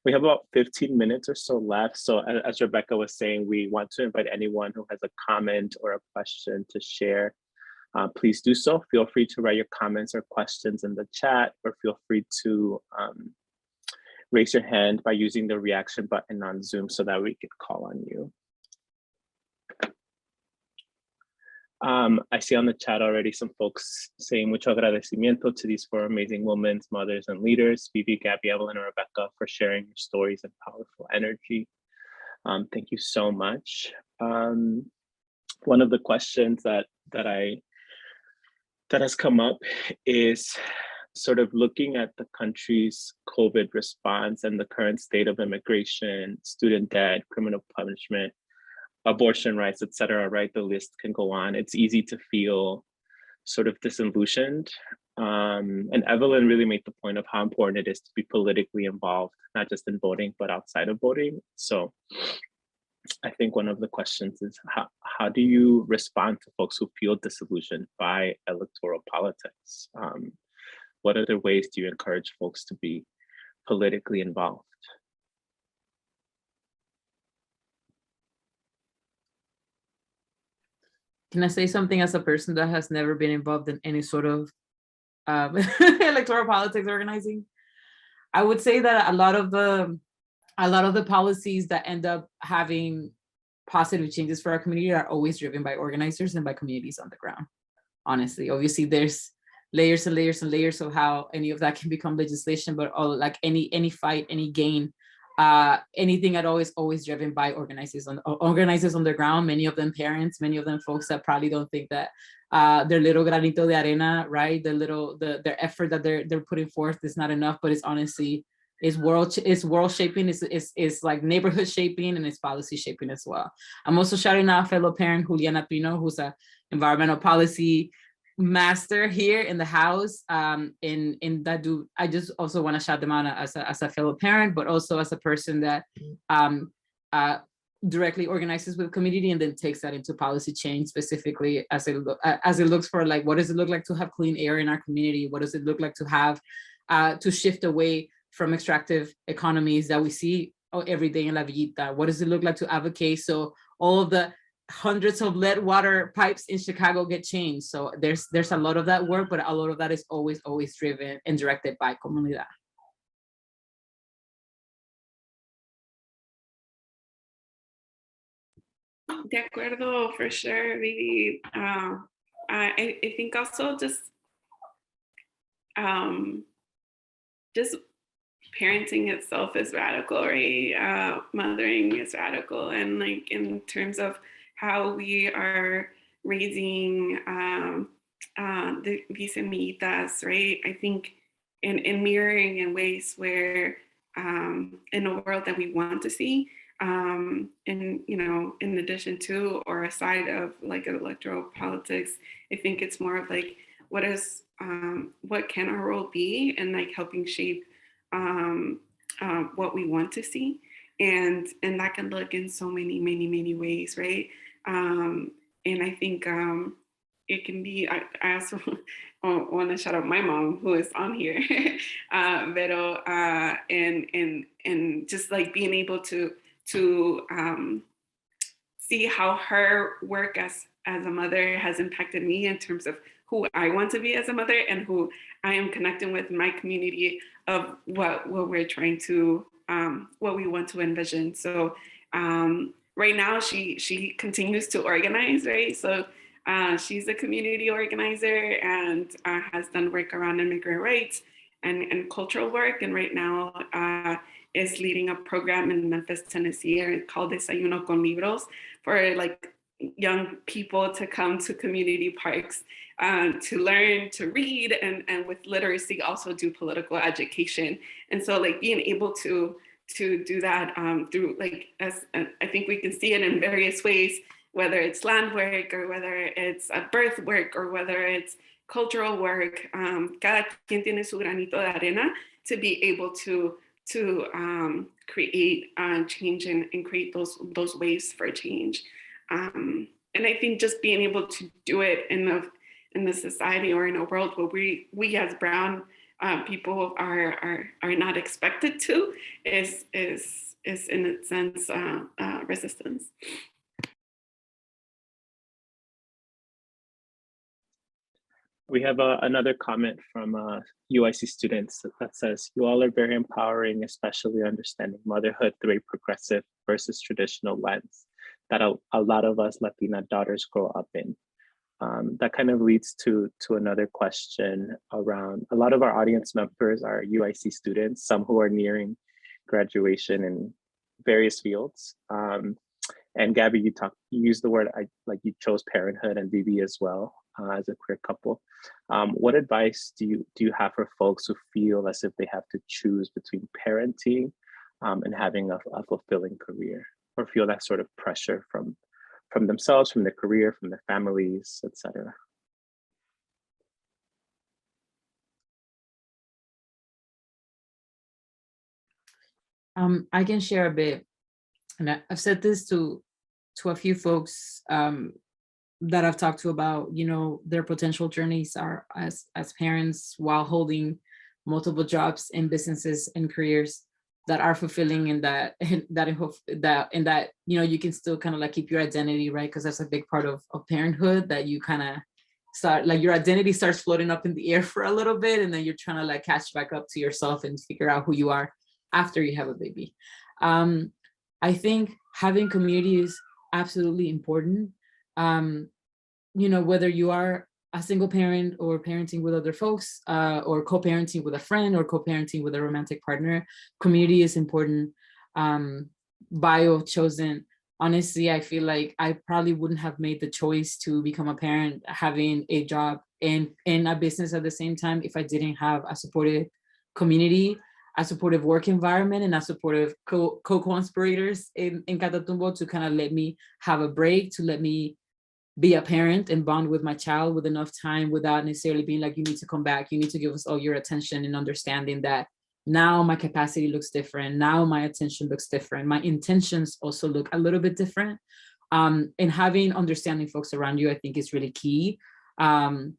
Speaker 6: We have about 15 minutes or so left. So as Rebecca was saying, we want to invite anyone who has a comment or a question to share. Please do so. Feel free to write your comments or questions in the chat, or feel free to raise your hand by using the reaction button on Zoom so that we could call on you. I see on the chat already some folks saying mucho agradecimiento to these four amazing women, mothers, and leaders, Vivi, Gabi, Evelyn, and Rebecca, for sharing your stories and powerful energy. Thank you so much. One of the questions that has come up is sort of looking at the country's COVID response and the current state of immigration, student debt, criminal punishment, abortion rights, et cetera, right? The list can go on. It's easy to feel sort of disillusioned. And Evelyn really made the point of how important it is to be politically involved, not just in voting, but outside of voting. So I think one of the questions is, how do you respond to folks who feel disillusioned by electoral politics? What other ways do you encourage folks to be politically involved?
Speaker 5: Can I say something as a person that has never been involved in any sort of electoral politics organizing? I would say that a lot of the policies that end up having positive changes for our community are always driven by organizers and by communities on the ground. Honestly, obviously there's layers and layers and layers of how any of that can become legislation, but all like any fight, any gain, anything at all is always driven by organizers on the ground, many of them parents, many of them folks that probably don't think that their little granito de arena, right, their effort that they're putting forth is not enough, but it's honestly is world shaping, is like neighborhood shaping, and it's policy shaping as well. I'm also shouting out fellow parent Juliana Pino, who's a environmental policy master here in the house. In that I just also want to shout them out as a fellow parent, but also as a person that directly organizes with community and then takes that into policy change, specifically as it looks for like, what does it look like to have clean air in our community? What does it look like to have to shift away from extractive economies that we see every day in LVEJO? What does it look like to advocate so all of the hundreds of lead water pipes in Chicago get changed? So there's a lot of that work, but a lot of that is always driven and directed by comunidad.
Speaker 3: De acuerdo, for sure, Vivi. I think also just parenting itself is radical, right? Mothering is radical, and like in terms of how we are raising the semillitas, right? I think in mirroring in ways where in a world that we want to see, and in addition to or aside of like electoral politics, I think it's more of like what can our role be in like helping shape what we want to see, and that can look in so many ways, right? And I think it can be. I also want to shout out my mom who is on here, pero and just like being able to see how her work as a mother has impacted me in terms of who I want to be as a mother and who I am connecting with in my community of what we're trying to, what we want to envision. So right now she continues to organize, right? So she's a community organizer and has done work around immigrant rights and cultural work. And right now is leading a program in Memphis, Tennessee called Desayuno con Libros for like young people to come to community parks to learn to read and with literacy also do political education. And so like being able to do that through like, as I think we can see it in various ways, whether it's land work or whether it's birth work or whether it's cultural work, cada quien tiene su granito de arena to be able to create change and create those ways for change. And I think just being able to do it in the society or in a world where we as brown people are not expected to is in a sense resistance.
Speaker 6: We have another comment from UIC students that says, you all are very empowering, especially understanding motherhood through a progressive versus traditional lens that a lot of us Latina daughters grow up in. That kind of leads to another question around, a lot of our audience members are UIC students, some who are nearing graduation in various fields. And Gabi, you used the word, you chose parenthood, and Vivi as well, as a queer couple. What advice do you have for folks who feel as if they have to choose between parenting and having a fulfilling career, or feel that sort of pressure from themselves, from their career, from their families, etc.?
Speaker 5: I can share a bit, and I've said this to a few folks that I've talked to about, their potential journeys are as parents while holding multiple jobs and businesses and careers that are fulfilling, and that you can still kind of like keep your identity, right? Because that's a big part of parenthood, that you kind of start, like your identity starts floating up in the air for a little bit, and then you're trying to like catch back up to yourself and figure out who you are after you have a baby. I think having community is absolutely important. Whether you are a single parent or parenting with other folks, or co-parenting with a friend or co-parenting with a romantic partner, community is important. Bio chosen. Honestly, I feel like I probably wouldn't have made the choice to become a parent, having a job and a business at the same time, if I didn't have a supportive community. a supportive work environment and a supportive co-conspirators in Catatumbo to kind of let me have a break, to let me be a parent and bond with my child with enough time without necessarily being like, you need to come back, you need to give us all your attention, and understanding that now my capacity looks different, now my attention looks different, my intentions also look a little bit different. And having understanding folks around you, I think, is really key. And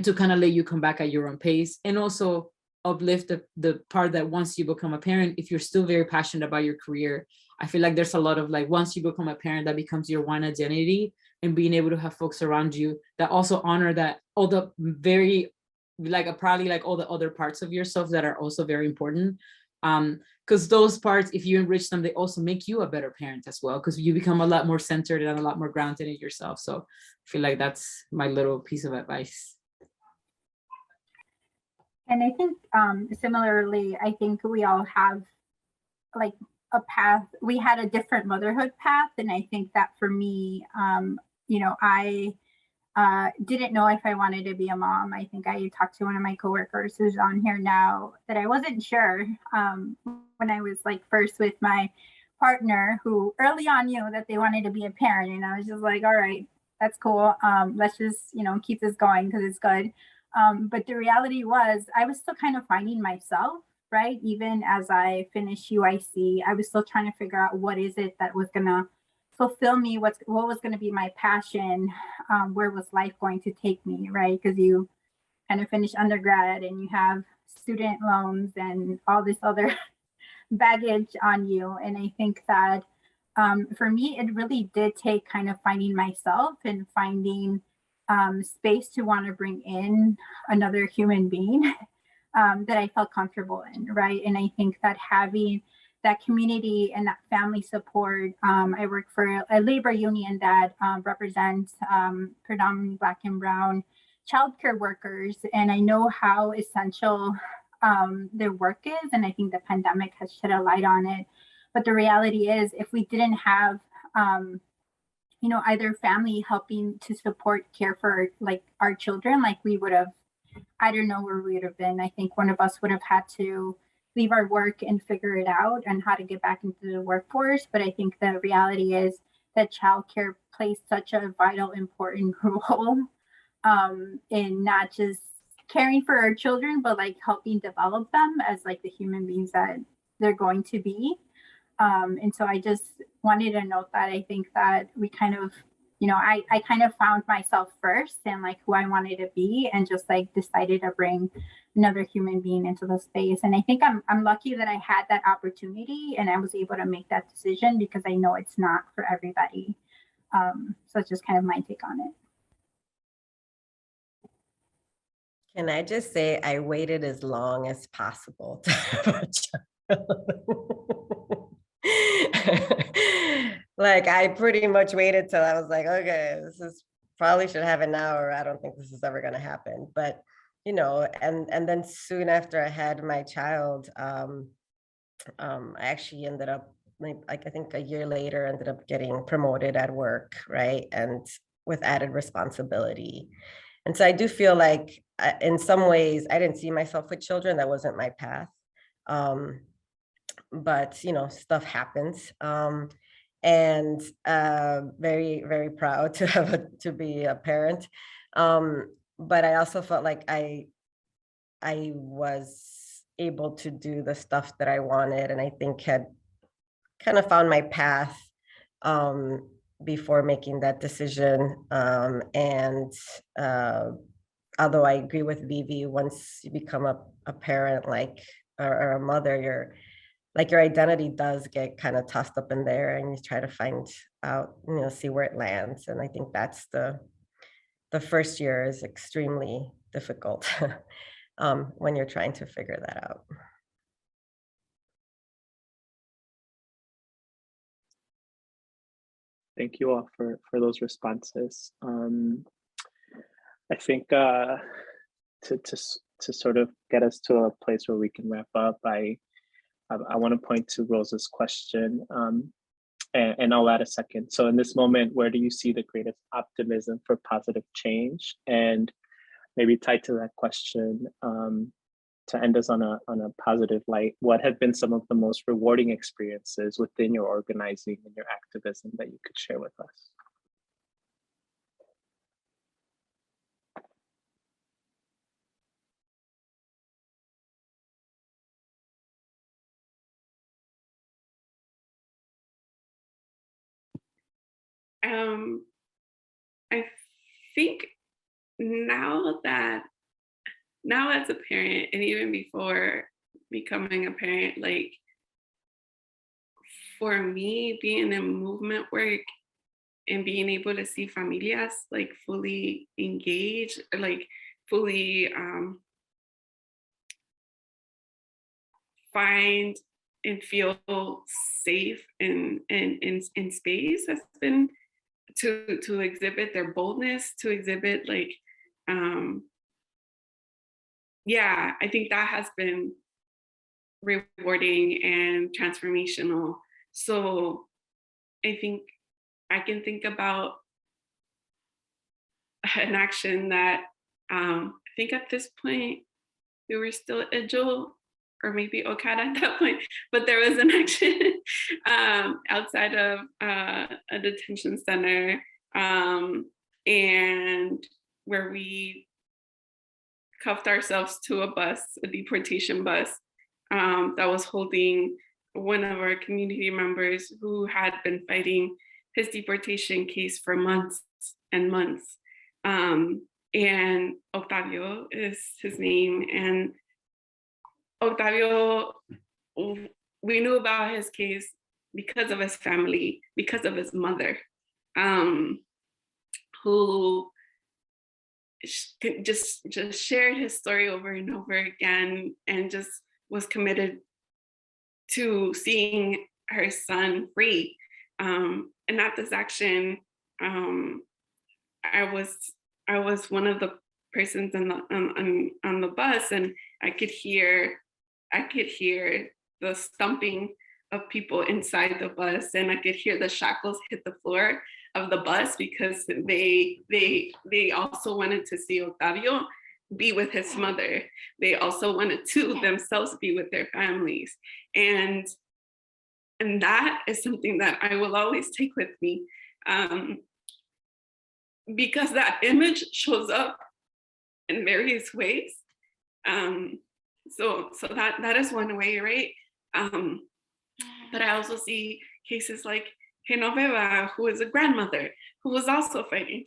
Speaker 5: to kind of let you come back at your own pace, and also uplift the part that once you become a parent, if you're still very passionate about your career, I feel like there's a lot of like, once you become a parent, that becomes your one identity, and being able to have folks around you that also honor that, all the very, like probably like all the other parts of yourself that are also very important. Because those parts, if you enrich them, they also make you a better parent as well, because you become a lot more centered and a lot more grounded in yourself. So I feel like that's my little piece of advice.
Speaker 4: And I think similarly, I think we all have like a path. We had a different motherhood path. And I think that for me, you know, I didn't know if I wanted to be a mom. I think I talked to one of my coworkers who's on here now that I wasn't sure when I was like first with my partner, who early on knew that they wanted to be a parent. And I was just like, all right, that's cool. Let's just, you know, keep this going because it's good. But the reality was I was still kind of finding myself, right? Even as I finished UIC, I was still trying to figure out what is it that was going to fulfill me, what was going to be my passion, where was life going to take me, right? Because you kind of finish undergrad and you have student loans and all this other baggage on you. And I think that for me, it really did take kind of finding myself and finding space to want to bring in another human being that I felt comfortable in, right? And I think that having that community and that family support, I work for a labor union that represents predominantly Black and Brown childcare workers, and I know how essential their work is, and I think the pandemic has shed a light on it. But the reality is, if we didn't have you know, either family helping to support care for like our children, like we would have, I don't know where we would have been. I think one of us would have had to leave our work and figure it out and how to get back into the workforce. But I think the reality is that childcare plays such a vital, important role in not just caring for our children, but like helping develop them as like the human beings that they're going to be. And so I just wanted to note that I think that we kind of, you know, I kind of found myself first and like who I wanted to be, and just like decided to bring another human being into the space. And I think I'm lucky that I had that opportunity and I was able to make that decision, because I know it's not for everybody. So it's just kind of my take on it.
Speaker 2: Can I just say I waited as long as possible to have a child. Like I pretty much waited till I was like, okay, this is probably should have it now, or I don't think this is ever going to happen. But you know, and then soon after I had my child, I actually ended up like I think a year later ended up getting promoted at work, right, and with added responsibility. And so I do feel like in some ways I didn't see myself with children. That wasn't my path. But you know, stuff happens, and very, very proud to have to be a parent. But I also felt like I was able to do the stuff that I wanted, and I think had kind of found my path before making that decision. And although I agree with Vivi, once you become a parent, like or a mother, your identity does get kind of tossed up in there, and you try to find out, you know, see where it lands. And I think that's the first year is extremely difficult when you're trying to figure that out.
Speaker 6: Thank you all for those responses. I think to sort of get us to a place where we can wrap up, I want to point to Rosa's question, and I'll add a second. So in this moment, where do you see the greatest optimism for positive change? And maybe tied to that question, to end us on a positive light, what have been some of the most rewarding experiences within your organizing and your activism that you could share with us?
Speaker 3: I think now as a parent, and even before becoming a parent, like for me, being in movement work and being able to see familias like fully engaged, like fully find and feel safe in space has been to exhibit their boldness, to exhibit like yeah, I think that has been rewarding and transformational. So I think I can think about an action that I think at this point we were still ELVEJO or maybe OCAD at that point, but there was an action outside of a detention center and where we cuffed ourselves to a bus, a deportation bus that was holding one of our community members who had been fighting his deportation case for months and months. And Octavio is his name. And Octavio, we knew about his case because of his family, because of his mother, who just shared his story over and over again and just was committed to seeing her son free. And at this action, I was one of the persons on the bus, and I could hear the stomping of people inside the bus, and I could hear the shackles hit the floor of the bus because they also wanted to see Octavio be with his mother. They also wanted to themselves be with their families. And that is something that I will always take with me because that image shows up in various ways. So that is one way, right? But I also see cases like Genoveva, who is a grandmother, who was also fighting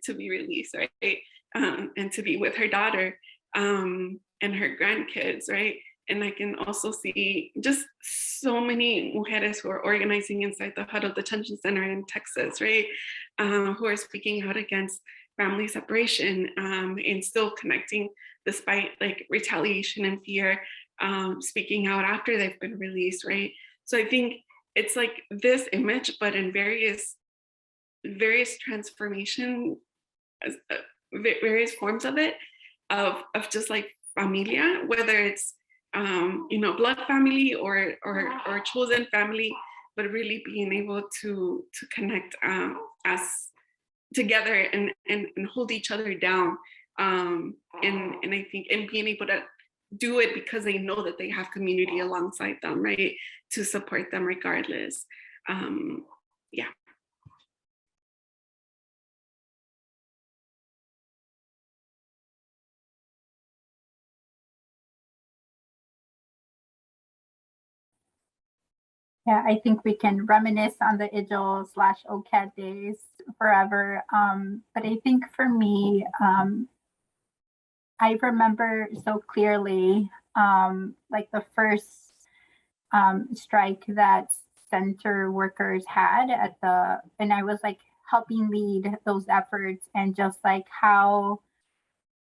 Speaker 3: to be released, right? And to be with her daughter and her grandkids, right? And I can also see just so many mujeres who are organizing inside the Huddle Detention Center in Texas, right? Who are speaking out against family separation and still connecting despite like retaliation and fear, speaking out after they've been released, right? So I think it's like this image, but in various transformation, various forms of it, of just like familia, whether it's blood family or chosen family, but really being able to connect as together and hold each other down, and I think and being able to do it because they know that they have community alongside them, right, to support them regardless. Yeah.
Speaker 4: Yeah, I think we can reminisce on the ELVEJO/OCAD days forever. But I think for me, I remember so clearly, like the first strike that center workers had and I was like helping lead those efforts, and just like how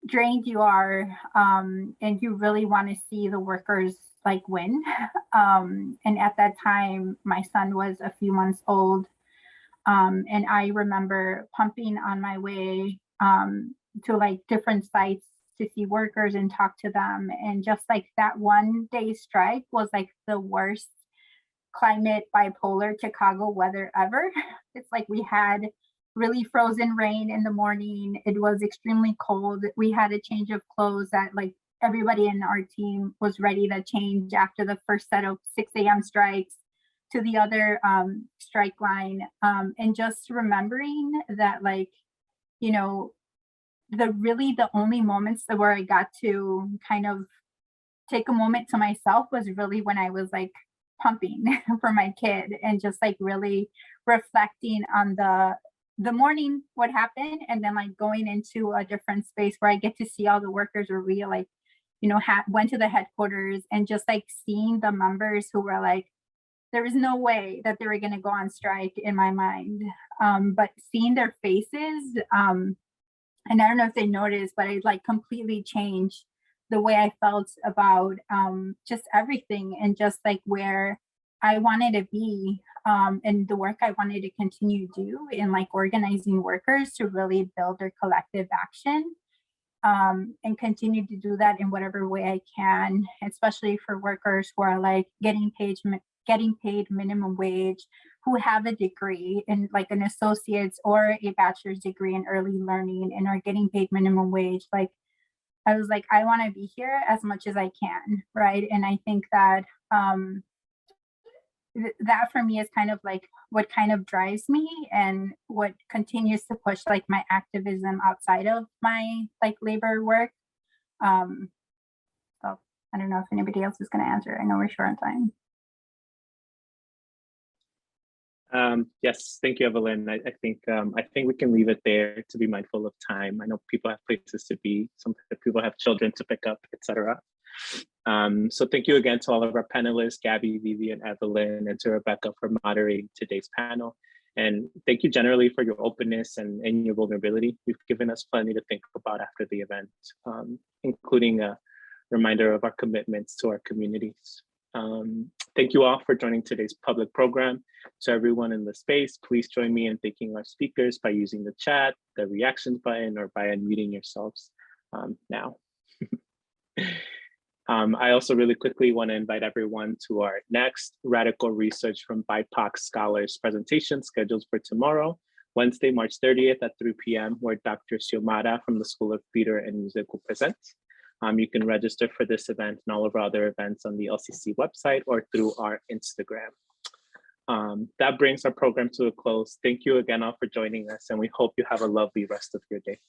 Speaker 4: drained you are, and you really want to see the workers like win. And at that time, my son was a few months old. And I remember pumping on my way to like different sites to see workers and talk to them. And just like that one day strike was like the worst climate bipolar Chicago weather ever. It's like we had really frozen rain in the morning. It was extremely cold. We had a change of clothes at like everybody in our team was ready to change after the first set of 6 a.m. strikes to the other strike line, and just remembering that, like, you know, the only moments where I got to kind of take a moment to myself was really when I was like pumping for my kid, and just like really reflecting on the morning, what happened, and then like going into a different space where I get to see all the workers, where we like, you know, went to the headquarters, and just like seeing the members who were like, there was no way that they were going to go on strike in my mind, but seeing their faces, and I don't know if they noticed, but it like completely changed the way I felt about just everything, and just like where I wanted to be, and the work I wanted to continue to do in like organizing workers to really build their collective action, and continue to do that in whatever way I can, especially for workers who are like getting paid minimum wage, who have a degree in like an associate's or a bachelor's degree in early learning and are getting paid minimum wage. Like, I was like, I want to be here as much as I can, right? And I think that that for me is kind of like what kind of drives me, and what continues to push like my activism outside of my like labor work. So I don't know if anybody else is going to answer. I know we're short on time.
Speaker 6: Yes, thank you, Evelyn. I think we can leave it there, to be mindful of time. I know people have places to be, some people have children to pick up, etc. So thank you again to all of our panelists, Gabi, Vivian, Evelyn, and to Rebecca for moderating today's panel. And thank you generally for your openness and your vulnerability. You've given us plenty to think about after the event, including a reminder of our commitments to our communities. Thank you all for joining today's public program. To everyone in the space, please join me in thanking our speakers by using the chat, the reactions button, or by unmuting yourselves now. I also really quickly want to invite everyone to our next Radical Research from BIPOC Scholars presentation scheduled for tomorrow, Wednesday, March 30th at 3 p.m., where Dr. Xiomara from the School of Theater and Music will present. You can register for this event and all of our other events on the LCC website or through our Instagram. That brings our program to a close. Thank you again all for joining us, and we hope you have a lovely rest of your day.